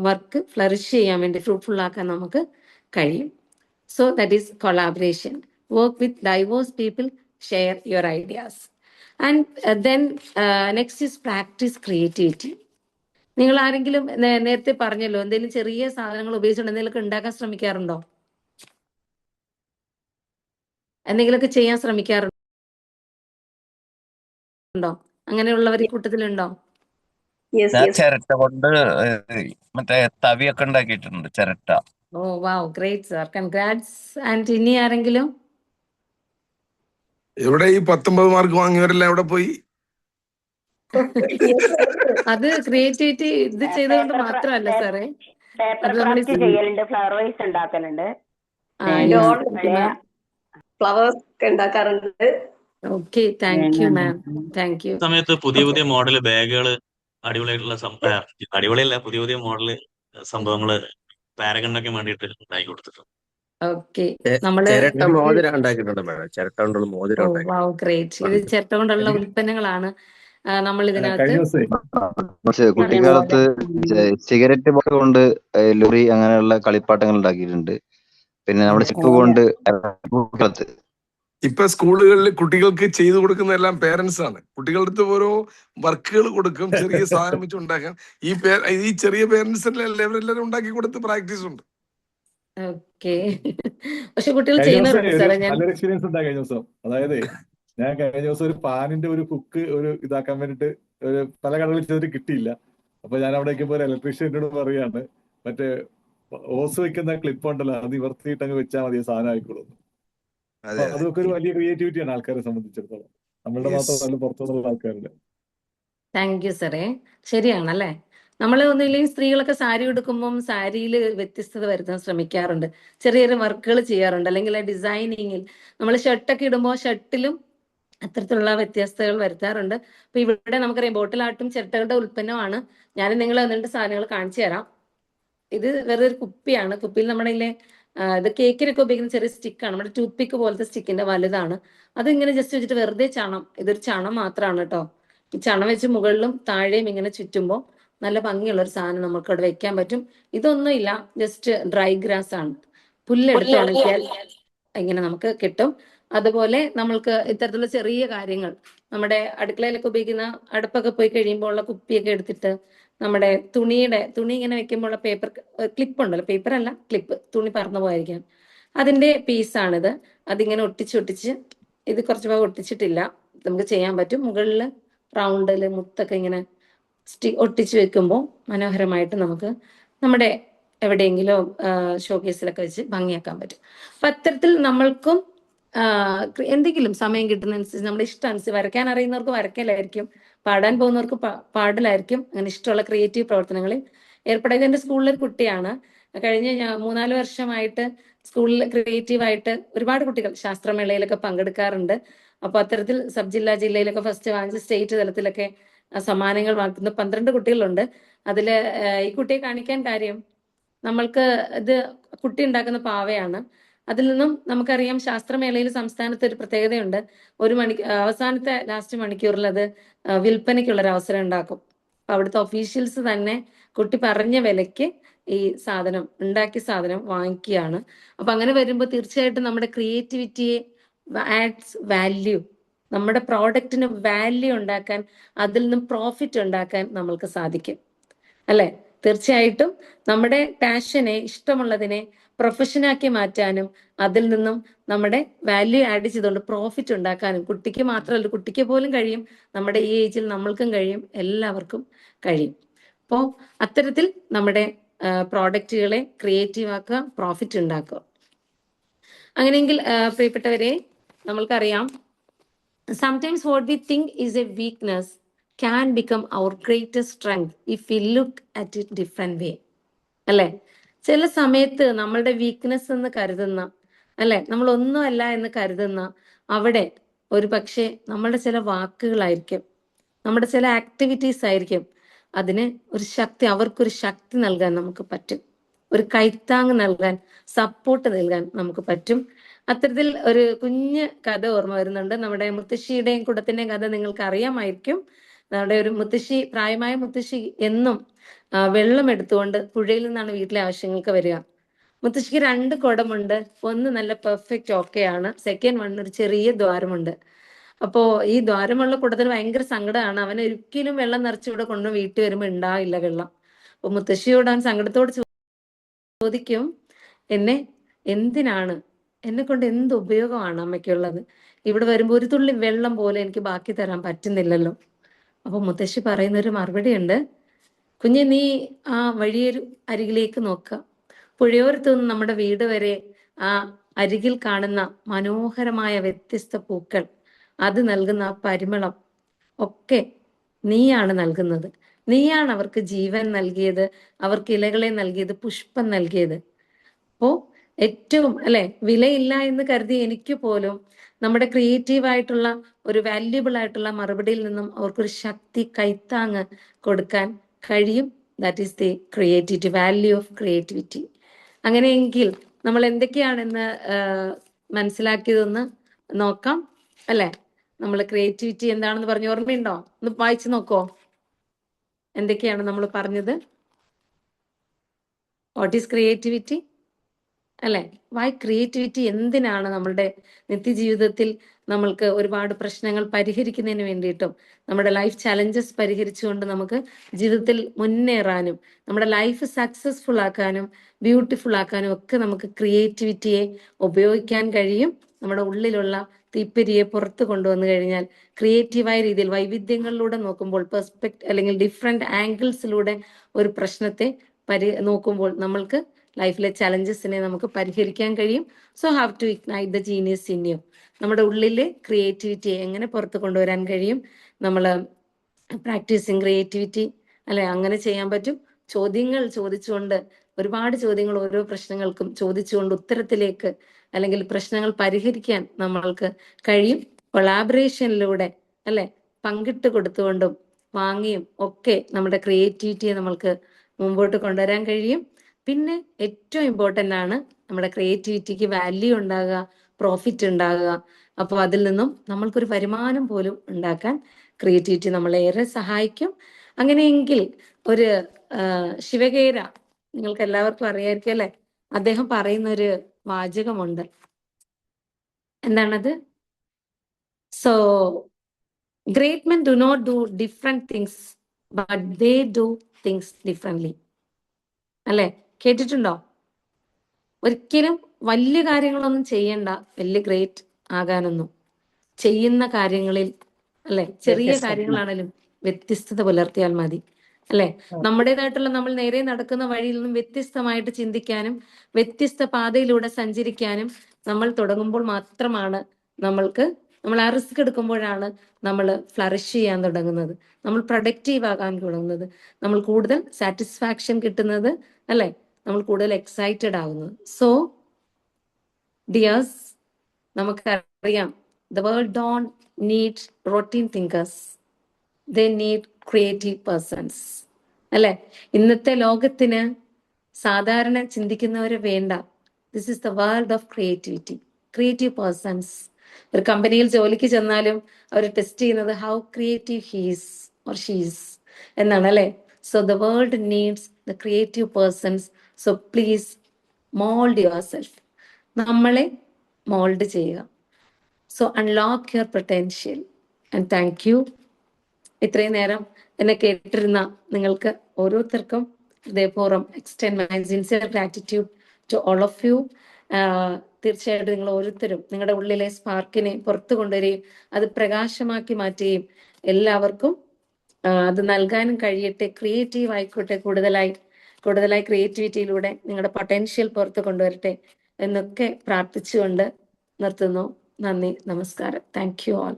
വർക്ക് ഫ്ലറിഷ് ചെയ്യാൻ വേണ്ടി, ഫ്രൂട്ട്ഫുൾ ആക്കാൻ നമുക്ക് കഴിയും. So that is collaboration. Work with diverse people, share your ideas. And then next is practice creativity. നിങ്ങൾ ആരെങ്കിലും നേരത്തെ പറഞ്ഞല്ലോ, എന്തെങ്കിലും ചെറിയ സാധനങ്ങൾ ഉപയോഗിച്ചുകൊണ്ട് എന്തെങ്കിലുമൊക്കെ ഉണ്ടാക്കാൻ ശ്രമിക്കാറുണ്ടോ? എന്തെങ്കിലുമൊക്കെ ചെയ്യാൻ ശ്രമിക്കാറുണ്ടോ? അങ്ങനെയുള്ളവർ ഈ കൂട്ടത്തിലുണ്ടോ? ഞാൻ ചിരട്ട കൊണ്ട് മറ്റേ തവിയൊക്കെ ഉണ്ടാക്കിയിട്ടുണ്ട്, ചിരട്ട. ഓ വാവ്, ഗ്രേറ്റ് സർ, കൺഗ്രാറ്റ്സ്. ആൻഡ് ഇനി ആരെങ്കിലും? എവിടെ ഈ 19 മാർക്ക് വാങ്ങിയവരെല്ലാം എവിടെ പോയി? അത് ക്രിയേറ്റിവിറ്റി ഇത് ചെയ്തുകൊണ്ട് മാത്രമല്ല സാറേ, പേപ്പർ അത് നമ്മൾ ക്രാഫ്റ്റ് ചെയ്യലുണ്ട്, ഫ്ലവർ വൈസ് ഉണ്ടാക്കലുണ്ട്, ഫ്ലവേഴ്സ് ഒക്കെ ഉണ്ടാക്കാറുണ്ട്. Okay, thank you ma'am, thank you. സമയത്ത് പുതിയ പുതിയ മോഡൽ ബാഗുകൾ, അടിപൊളിയായിട്ടുള്ള അടിപൊളിയല്ല, പുതിയ പുതിയ മോഡൽ സംഭവങ്ങള് പാരഗണിനൊക്കെ വേണ്ടിയിട്ട് ഉണ്ടാക്കി കൊടുത്തിട്ടുണ്ട്. ഓക്കെ, നമ്മള് ചിരട്ട മോതിരം ഉണ്ടാക്കിയിട്ടുണ്ട് മാഡം. ചിരട്ട കൊണ്ടുള്ള മോതിരം വാവ്, ഗ്രേറ്റ്. ഇത് ചിരട്ട കൊണ്ടുള്ള ഉൽപ്പന്നങ്ങളാണ് നമ്മൾ ഇതിനകത്ത്. കുട്ടിക്കാലത്ത് സിഗരറ്റ് ബോക്സ് കൊണ്ട് ലോറി അങ്ങനെയുള്ള കളിപ്പാട്ടങ്ങൾ ഉണ്ടാക്കിയിട്ടുണ്ട്. പിന്നെ നമ്മുടെ ചിപ്പ് കൊണ്ട് ഇപ്പൊ സ്കൂളുകളിൽ കുട്ടികൾക്ക് ചെയ്തു കൊടുക്കുന്ന എല്ലാം പേരൻസ് ആണ്. കുട്ടികളുടെ അടുത്ത് ഓരോ വർക്കുകൾ കൊടുക്കും, ചെറിയ സാധനം വെച്ച് ഉണ്ടാക്കാൻ. ഈ ചെറിയ പേരൻസ് എല്ലാവരും ഉണ്ടാക്കി കൊടുത്ത് പ്രാക്ടീസ് ഉണ്ട്. ഓക്കെ, പക്ഷെ കുട്ടികൾ ചെയ്യുന്നുണ്ട് സാറേ. ഞാൻ നല്ലൊരു എക്സ്പീരിയൻസ് ഉണ്ടായി കഴിഞ്ഞ ദിവസം. അതായത് ഞാൻ കഴിഞ്ഞ ദിവസം ഒരു ഫാനിന്റെ ഒരു ഹുക്ക് ഒരു ഇതാക്കാൻ വേണ്ടിട്ട് ഒരു പല കടകളിൽ ചെയ്തിട്ട് കിട്ടിയില്ല. അപ്പൊ ഞാൻ അവിടെ ഒരു ഇലക്ട്രീഷ്യനോട് പറയാണ്, മറ്റേ ഓസ് വെക്കുന്ന ക്ലിപ്പ് ഉണ്ടല്ലോ, അത് നിവർത്തിയിട്ട് അങ്ങ് വെച്ചാൽ മതി, സാധനം ആയിക്കോളും. അതൊക്കെ ഒരു വലിയ ക്രിയേറ്റിവിറ്റിയാണ് ആൾക്കാരെ സംബന്ധിച്ചിടത്തോളം, നമ്മളുടെ മാത്രമല്ല പുറത്തുനിന്നുള്ള ആൾക്കാരുടെ. താങ്ക് യു സാറേ. ശരിയാണല്ലേ? നമ്മൾ ഒന്നുമില്ലെങ്കിൽ സ്ത്രീകളൊക്കെ സാരി ഉടുക്കുമ്പം സാരിയിൽ വ്യത്യസ്തത വരുത്താൻ ശ്രമിക്കാറുണ്ട്, ചെറിയ ചെറിയ വർക്കുകൾ ചെയ്യാറുണ്ട്, അല്ലെങ്കിൽ ഡിസൈനിങ്ങിൽ നമ്മൾ ഷർട്ടൊക്കെ ഇടുമ്പോൾ ഷർട്ടിലും അത്തരത്തിലുള്ള വ്യത്യസ്തതകൾ വരുത്താറുണ്ട്. അപ്പൊ ഇവിടെ നമുക്കറിയാം ബോട്ടിൽ ആർട്ടും ചിരട്ടകളുടെ ഉൽപ്പന്നമാണ്. ഞാൻ നിങ്ങൾ 2 സാധനങ്ങൾ കാണിച്ചു തരാം. ഇത് വെറുതെ ഒരു കുപ്പിയാണ്. കുപ്പിയിൽ നമ്മുടെ ഇത് കേക്കിനൊക്കെ ഉപയോഗിക്കുന്ന ചെറിയ സ്റ്റിക്കാണ്, നമ്മുടെ ടൂത്ത് പിക്ക് പോലത്തെ സ്റ്റിക്കിന്റെ വലുതാണ്. അത് ഇങ്ങനെ ജസ്റ്റ് വെച്ചിട്ട് വെറുതെ ചണം, ഇതൊരു ചണം മാത്രമാണ് കേട്ടോ. ഈ ചണം വെച്ച് മുകളിലും താഴെയും ഇങ്ങനെ ചുറ്റുമ്പോൾ നല്ല ഭംഗിയുള്ള ഒരു സാധനം നമുക്ക് അവിടെ വെക്കാൻ പറ്റും. ഇതൊന്നുമില്ല, ജസ്റ്റ് ഡ്രൈ ഗ്രാസ് ആണ്. പുല്ലെടുത്ത് ഉണക്കിയാൽ ഇങ്ങനെ നമുക്ക് കിട്ടും. അതുപോലെ നമ്മൾക്ക് ഇത്തരത്തിലുള്ള ചെറിയ കാര്യങ്ങൾ, നമ്മുടെ അടുക്കളയിലൊക്കെ ഉപയോഗിക്കുന്ന അടുപ്പൊക്കെ പോയി കഴിയുമ്പോൾ ഉള്ള കുപ്പിയൊക്കെ എടുത്തിട്ട് നമ്മുടെ തുണി ഇങ്ങനെ വെക്കുമ്പോൾ ഉള്ള പേപ്പർ ക്ലിപ്പ് ഉണ്ടല്ലോ, പേപ്പർ അല്ല ക്ലിപ്പ്, തുണി പറന്നു പോയിരിക്കാം, അതിന്റെ പീസാണിത്. അതിങ്ങനെ ഒട്ടിച്ച് ഇത് കുറച്ച് ഭാഗം ഒട്ടിച്ചിട്ടില്ല, നമുക്ക് ചെയ്യാൻ പറ്റും. മുകളിൽ റൗണ്ടില് മുത്തൊക്കെ ഇങ്ങനെ ഒട്ടിച്ച് വെക്കുമ്പോൾ മനോഹരമായിട്ട് നമുക്ക് നമ്മുടെ എവിടെയെങ്കിലും ഷോക്കേസിലൊക്കെ വെച്ച് ഭംഗിയാക്കാൻ പറ്റും. അപ്പൊ അത്തരത്തിൽ നമ്മൾക്കും എന്തെങ്കിലും സമയം കിട്ടുന്നതനുസരിച്ച് നമ്മുടെ ഇഷ്ടം അനുസരിച്ച് വരയ്ക്കാൻ അറിയുന്നവർക്ക് വരയ്ക്കലായിരിക്കും, പാടാൻ പോകുന്നവർക്ക് പാടലായിരിക്കും. അങ്ങനെ ഇഷ്ടമുള്ള ക്രിയേറ്റീവ് പ്രവർത്തനങ്ങളിൽ ഏർപ്പെടുക. ഇതെന്റെ സ്കൂളിലൊരു കുട്ടിയാണ്. കഴിഞ്ഞ 3-4 വർഷമായിട്ട് സ്കൂളിൽ ക്രിയേറ്റീവായിട്ട് ഒരുപാട് കുട്ടികൾ ശാസ്ത്രമേളയിലൊക്കെ പങ്കെടുക്കാറുണ്ട്. അപ്പൊ അത്തരത്തിൽ സബ് ജില്ലയിലൊക്കെ ഫസ്റ്റ് വാങ്ങിച്ച് സ്റ്റേറ്റ് തലത്തിലൊക്കെ സമ്മാനങ്ങൾ വാങ്ങുന്ന 12 കുട്ടികളുണ്ട്. അതില് ഈ കുട്ടിയെ കാണിക്കാൻ കാര്യം, നമ്മൾക്ക് ഇത് കുട്ടി ഉണ്ടാക്കുന്ന പാവയാണ്. അതിൽ നിന്നും നമുക്കറിയാം ശാസ്ത്രമേളയിൽ സംസ്ഥാനത്ത് ഒരു പ്രത്യേകതയുണ്ട്. അവസാനത്തെ ലാസ്റ്റ് മണിക്കൂറിൽ അത് വിൽപ്പനയ്ക്കുള്ളൊരു അവസരം ഉണ്ടാക്കും. അപ്പൊ അവിടുത്തെ ഒഫീഷ്യൽസ് തന്നെ കുട്ടി പറഞ്ഞ വിലയ്ക്ക് ഈ സാധനം ഉണ്ടാക്കിയ സാധനം വാങ്ങിക്കുകയാണ്. അപ്പൊ അങ്ങനെ വരുമ്പോൾ തീർച്ചയായിട്ടും നമ്മുടെ ക്രിയേറ്റിവിറ്റിയെ ആഡ്സ് വാല്യൂ, നമ്മുടെ പ്രോഡക്റ്റിന് വാല്യൂ ഉണ്ടാക്കാൻ, അതിൽ നിന്നും പ്രോഫിറ്റ് ഉണ്ടാക്കാൻ നമ്മൾക്ക് സാധിക്കും അല്ലെ. തീർച്ചയായിട്ടും നമ്മുടെ പാഷനെ, ഇഷ്ടമുള്ളതിനെ പ്രൊഫഷനാക്കി മാറ്റാനും അതിൽ നിന്നും നമ്മുടെ വാല്യൂ ആഡ് ചെയ്തുകൊണ്ട് പ്രോഫിറ്റ് ഉണ്ടാക്കാനും കുട്ടിക്ക് മാത്രമല്ല, കുട്ടിക്ക് പോലും കഴിയും, നമ്മുടെ ഈ ഏജിൽ നമ്മൾക്കും കഴിയും, എല്ലാവർക്കും കഴിയും. അപ്പോൾ അത്തരത്തിൽ നമ്മുടെ പ്രോഡക്റ്റുകളെ ക്രിയേറ്റീവ് ആക്കുക, പ്രോഫിറ്റ് ഉണ്ടാക്കുക. അങ്ങനെയെങ്കിൽ പ്രിയപ്പെട്ടവരെ, നമ്മൾക്കറിയാം sometimes what we think is a weakness can become our greatest strength if we look at it different way. അല്ലെ, ചില സമയത്ത് നമ്മളുടെ വീക്ക്നെസ് എന്ന് കരുതുന്ന, അല്ലെ, നമ്മൾ ഒന്നുമല്ല എന്ന് കരുതുന്ന അവിടെ ഒരു പക്ഷേ നമ്മളുടെ ചില വാക്കുകളായിരിക്കും, നമ്മുടെ ചില ആക്ടിവിറ്റീസ് ആയിരിക്കും അതിന് ഒരു ശക്തി, അവർക്കൊരു ശക്തി നൽകാൻ നമുക്ക് പറ്റും, ഒരു കൈത്താങ് നൽകാൻ, സപ്പോർട്ട് നൽകാൻ നമുക്ക് പറ്റും. അത്തരത്തിൽ ഒരു കുഞ്ഞ് കഥ ഓർമ്മ വരുന്നുണ്ട്. നമ്മുടെ മുത്തശ്ശിയുടെയും കുടത്തിന്റെയും കഥ നിങ്ങൾക്ക് അറിയാമായിരിക്കും. നമ്മുടെ ഒരു മുത്തശ്ശി, പ്രായമായ മുത്തശ്ശി എന്നും വെള്ളം എടുത്തുകൊണ്ട് പുഴയിൽ നിന്നാണ് വീട്ടിലെ ആവശ്യങ്ങൾക്ക് വരിക. മുത്തശ്ശിക്ക് 2 കുടമുണ്ട്. ഒന്ന് നല്ല പെർഫെക്റ്റ് ഓക്കെയാണ്, സെക്കൻഡ് വൺ ഒരു ചെറിയ ദ്വാരമുണ്ട്. അപ്പോ ഈ ദ്വാരമുള്ള കുടത്തിന് ഭയങ്കര സങ്കടമാണ്. അവൻ ഒരിക്കലും വെള്ളം നിറച്ച് ഇവിടെ കൊണ്ട് വീട്ടിൽ വരുമ്പോൾ ഉണ്ടാവില്ല വെള്ളം. അപ്പൊ മുത്തശ്ശിയോട് അവൻ സങ്കടത്തോട് ചോദിക്കും, എന്നെ കൊണ്ട് എന്ത് ഉപയോഗമാണ് അമ്മയ്ക്കുള്ളത്? ഇവിടെ വരുമ്പോൾ ഒരു തുള്ളി വെള്ളം പോലെ എനിക്ക് ബാക്കി തരാൻ പറ്റുന്നില്ലല്ലോ. അപ്പൊ മുത്തശ്ശി പറയുന്നൊരു മറുപടി ഉണ്ട്, കുഞ്ഞെ, നീ ആ വഴിയൊരു അരികിലേക്ക് നോക്കുക. പുഴയോരത്ത് നിന്ന് നമ്മുടെ വീട് വരെ ആ അരികിൽ കാണുന്ന മനോഹരമായ വ്യത്യസ്ത പൂക്കൾ, അത് നൽകുന്ന ആ പരിമളം ഒക്കെ നീയാണ് നൽകുന്നത്. നീയാണ് അവർക്ക് ജീവൻ നൽകിയത്, അവർക്ക് ഇലകളെ നൽകിയത്, പുഷ്പം നൽകിയത്. അപ്പോ ഏറ്റവും വിലയില്ല എന്ന് കരുതി എനിക്ക് പോലും നമ്മുടെ ക്രിയേറ്റീവായിട്ടുള്ള ഒരു വാല്യുബിൾ ആയിട്ടുള്ള മറുപടിയിൽ നിന്നും അവർക്കൊരു ശക്തി, കൈത്താങ് കൊടുക്കാൻ കഴിയും. That is the creativity, value of creativity. അങ്ങനെയെങ്കിൽ നമ്മൾ എന്തൊക്കെയാണെന്ന് മനസ്സിലാക്കിയതെന്ന് നോക്കാം അല്ലെ. നമ്മൾ ക്രിയേറ്റിവിറ്റി എന്താണെന്ന് പറഞ്ഞ് ഓർമ്മയുണ്ടോ? ഒന്ന് വായിച്ചു നോക്കോ, എന്തൊക്കെയാണ് നമ്മൾ പറഞ്ഞത്? വാട്ട് ഈസ് ക്രിയേറ്റിവിറ്റി അല്ലെ? Why creativity? എന്തിനാണ് നമ്മളുടെ നിത്യജീവിതത്തിൽ നമ്മൾക്ക് ഒരുപാട് പ്രശ്നങ്ങൾ പരിഹരിക്കുന്നതിന് വേണ്ടിയിട്ടും നമ്മുടെ ലൈഫ് ചലഞ്ചസ് പരിഹരിച്ചുകൊണ്ട് നമുക്ക് ജീവിതത്തിൽ മുന്നേറാനും നമ്മുടെ ലൈഫ് സക്സസ്ഫുൾ ആക്കാനും ബ്യൂട്ടിഫുൾ ആക്കാനും ഒക്കെ നമുക്ക് ക്രിയേറ്റിവിറ്റിയെ ഉപയോഗിക്കാൻ കഴിയും. നമ്മുടെ ഉള്ളിലുള്ള തീപ്പൊരിയെ പുറത്ത് കൊണ്ടുവന്നു കഴിഞ്ഞാൽ ക്രിയേറ്റീവായ രീതിയിൽ വൈവിധ്യങ്ങളിലൂടെ നോക്കുമ്പോൾ, അല്ലെങ്കിൽ ഡിഫറെന്റ് ആംഗിൾസിലൂടെ ഒരു പ്രശ്നത്തെ നോക്കുമ്പോൾ നമ്മൾക്ക് ലൈഫിലെ ചലഞ്ചസിനെ നമുക്ക് പരിഹരിക്കാൻ കഴിയും. So have to ignite the genius in you. നമ്മുടെ ഉള്ളിലെ ക്രിയേറ്റിവിറ്റിയെ എങ്ങനെ പുറത്ത് കൊണ്ടുവരാൻ കഴിയും? നമ്മൾ പ്രാക്ടീസിങ് ക്രിയേറ്റിവിറ്റി അങ്ങനെ ചെയ്യാൻ പറ്റും. ചോദ്യങ്ങൾ ചോദിച്ചുകൊണ്ട്, ഒരുപാട് ചോദ്യങ്ങൾ ഓരോ പ്രശ്നങ്ങൾക്കും ചോദിച്ചുകൊണ്ട് ഉത്തരത്തിലേക്ക് അല്ലെങ്കിൽ പ്രശ്നങ്ങൾ പരിഹരിക്കാൻ നമ്മൾക്ക് കഴിയും. കൊളാബറേഷനിലൂടെ പങ്കിട്ട് കൊടുത്തുകൊണ്ടും വാങ്ങിയും ഒക്കെ നമ്മുടെ ക്രിയേറ്റിവിറ്റിയെ നമ്മൾക്ക് മുമ്പോട്ട് കൊണ്ടുവരാൻ കഴിയും. പിന്നെ ഏറ്റവും ഇമ്പോർട്ടൻ്റ് ആണ് നമ്മുടെ ക്രിയേറ്റിവിറ്റിക്ക് വാല്യൂ ഉണ്ടാകുക, പ്രോഫിറ്റ് ഉണ്ടാകുക. അപ്പോൾ അതിൽ നിന്നും നമ്മൾക്കൊരു വരുമാനം പോലും ഉണ്ടാക്കാൻ ക്രിയേറ്റിവിറ്റി നമ്മളെ ഏറെ സഹായിക്കും. അങ്ങനെയെങ്കിൽ ഒരു ശിവകേര നിങ്ങൾക്ക് എല്ലാവർക്കും അറിയായിരിക്കും അല്ലെ, അദ്ദേഹം പറയുന്ന ഒരു വാചകമുണ്ട്. എന്താണത്? So great men do not do different things but they do things differently. അല്ലെ, കേട്ടിട്ടുണ്ടോ? ഒരിക്കലും വലിയ കാര്യങ്ങളൊന്നും ചെയ്യണ്ട, വലിയ ഗ്രേറ്റ് ആകാനൊന്നും. ചെയ്യുന്ന കാര്യങ്ങളിൽ ചെറിയ കാര്യങ്ങളാണെങ്കിലും വ്യത്യസ്തത പുലർത്തിയാൽ മതി അല്ലെ. നമ്മുടേതായിട്ടുള്ള, നമ്മൾ നേരെ നടക്കുന്ന വഴിയിൽ നിന്നും വ്യത്യസ്തമായിട്ട് ചിന്തിക്കാനും വ്യത്യസ്ത പാതയിലൂടെ സഞ്ചരിക്കാനും നമ്മൾ തുടങ്ങുമ്പോൾ മാത്രമാണ് നമ്മൾ ആ റിസ്ക് എടുക്കുമ്പോഴാണ് നമ്മൾ ഫ്ലറിഷ് ചെയ്യാൻ തുടങ്ങുന്നത്, നമ്മൾ പ്രൊഡക്റ്റീവ് ആകാൻ തുടങ്ങുന്നത്, നമ്മൾ കൂടുതൽ സാറ്റിസ്ഫാക്ഷൻ കിട്ടുന്നത്, അല്ലെ, നമ്മൾ കൂടുതൽ എക്സൈറ്റഡ് ആകുന്നത്. സോ ഡിയേഴ്സ്, നമുക്കറിയാം, the world don't need routine thinkers, they need creative persons, അല്ലെ. ഇന്നത്തെ ലോകത്തിന് സാധാരണ ചിന്തിക്കുന്നവരെ വേണ്ട. This is the world of creativity, creative persons. ഒരു കമ്പനിയിൽ ജോലിക്ക് ചെന്നാലും അവർ ടെസ്റ്റ് ചെയ്യുന്നത് how creative he's or she's എന്നാണ്, അല്ലെ. So the world needs the creative persons. So please mould yourself, നമ്മളെ മോൾഡ് ചെയ്യുക. So unlock your potential. And thank you. ഇത്രയും നേരം എന്നെ കേട്ടിരുന്ന നിങ്ങൾക്ക് ഓരോരുത്തർക്കും ഹൃദയപൂർവ്വം extend my sincere gratitude to all of you. തീർച്ചയായിട്ടും നിങ്ങൾ ഓരോരുത്തരും നിങ്ങളുടെ ഉള്ളിലെ സ്പാർക്കിനെ പുറത്തു കൊണ്ടുവരികയും അത് പ്രകാശമാക്കി മാറ്റുകയും എല്ലാവർക്കും അത് നൽകാനും കഴിയട്ടെ. ക്രിയേറ്റീവ് ആയിക്കോട്ടെ, കൂടുതലായി ക്രിയേറ്റിവിറ്റിയിലൂടെ നിങ്ങളുടെ പൊട്ടൻഷ്യൽ പുറത്ത് കൊണ്ടുവരട്ടെ എന്നൊക്കെ പ്രാർത്ഥിച്ചുകൊണ്ട് നിർത്തുന്നു. നന്ദി, നമസ്കാരം. Thank you all.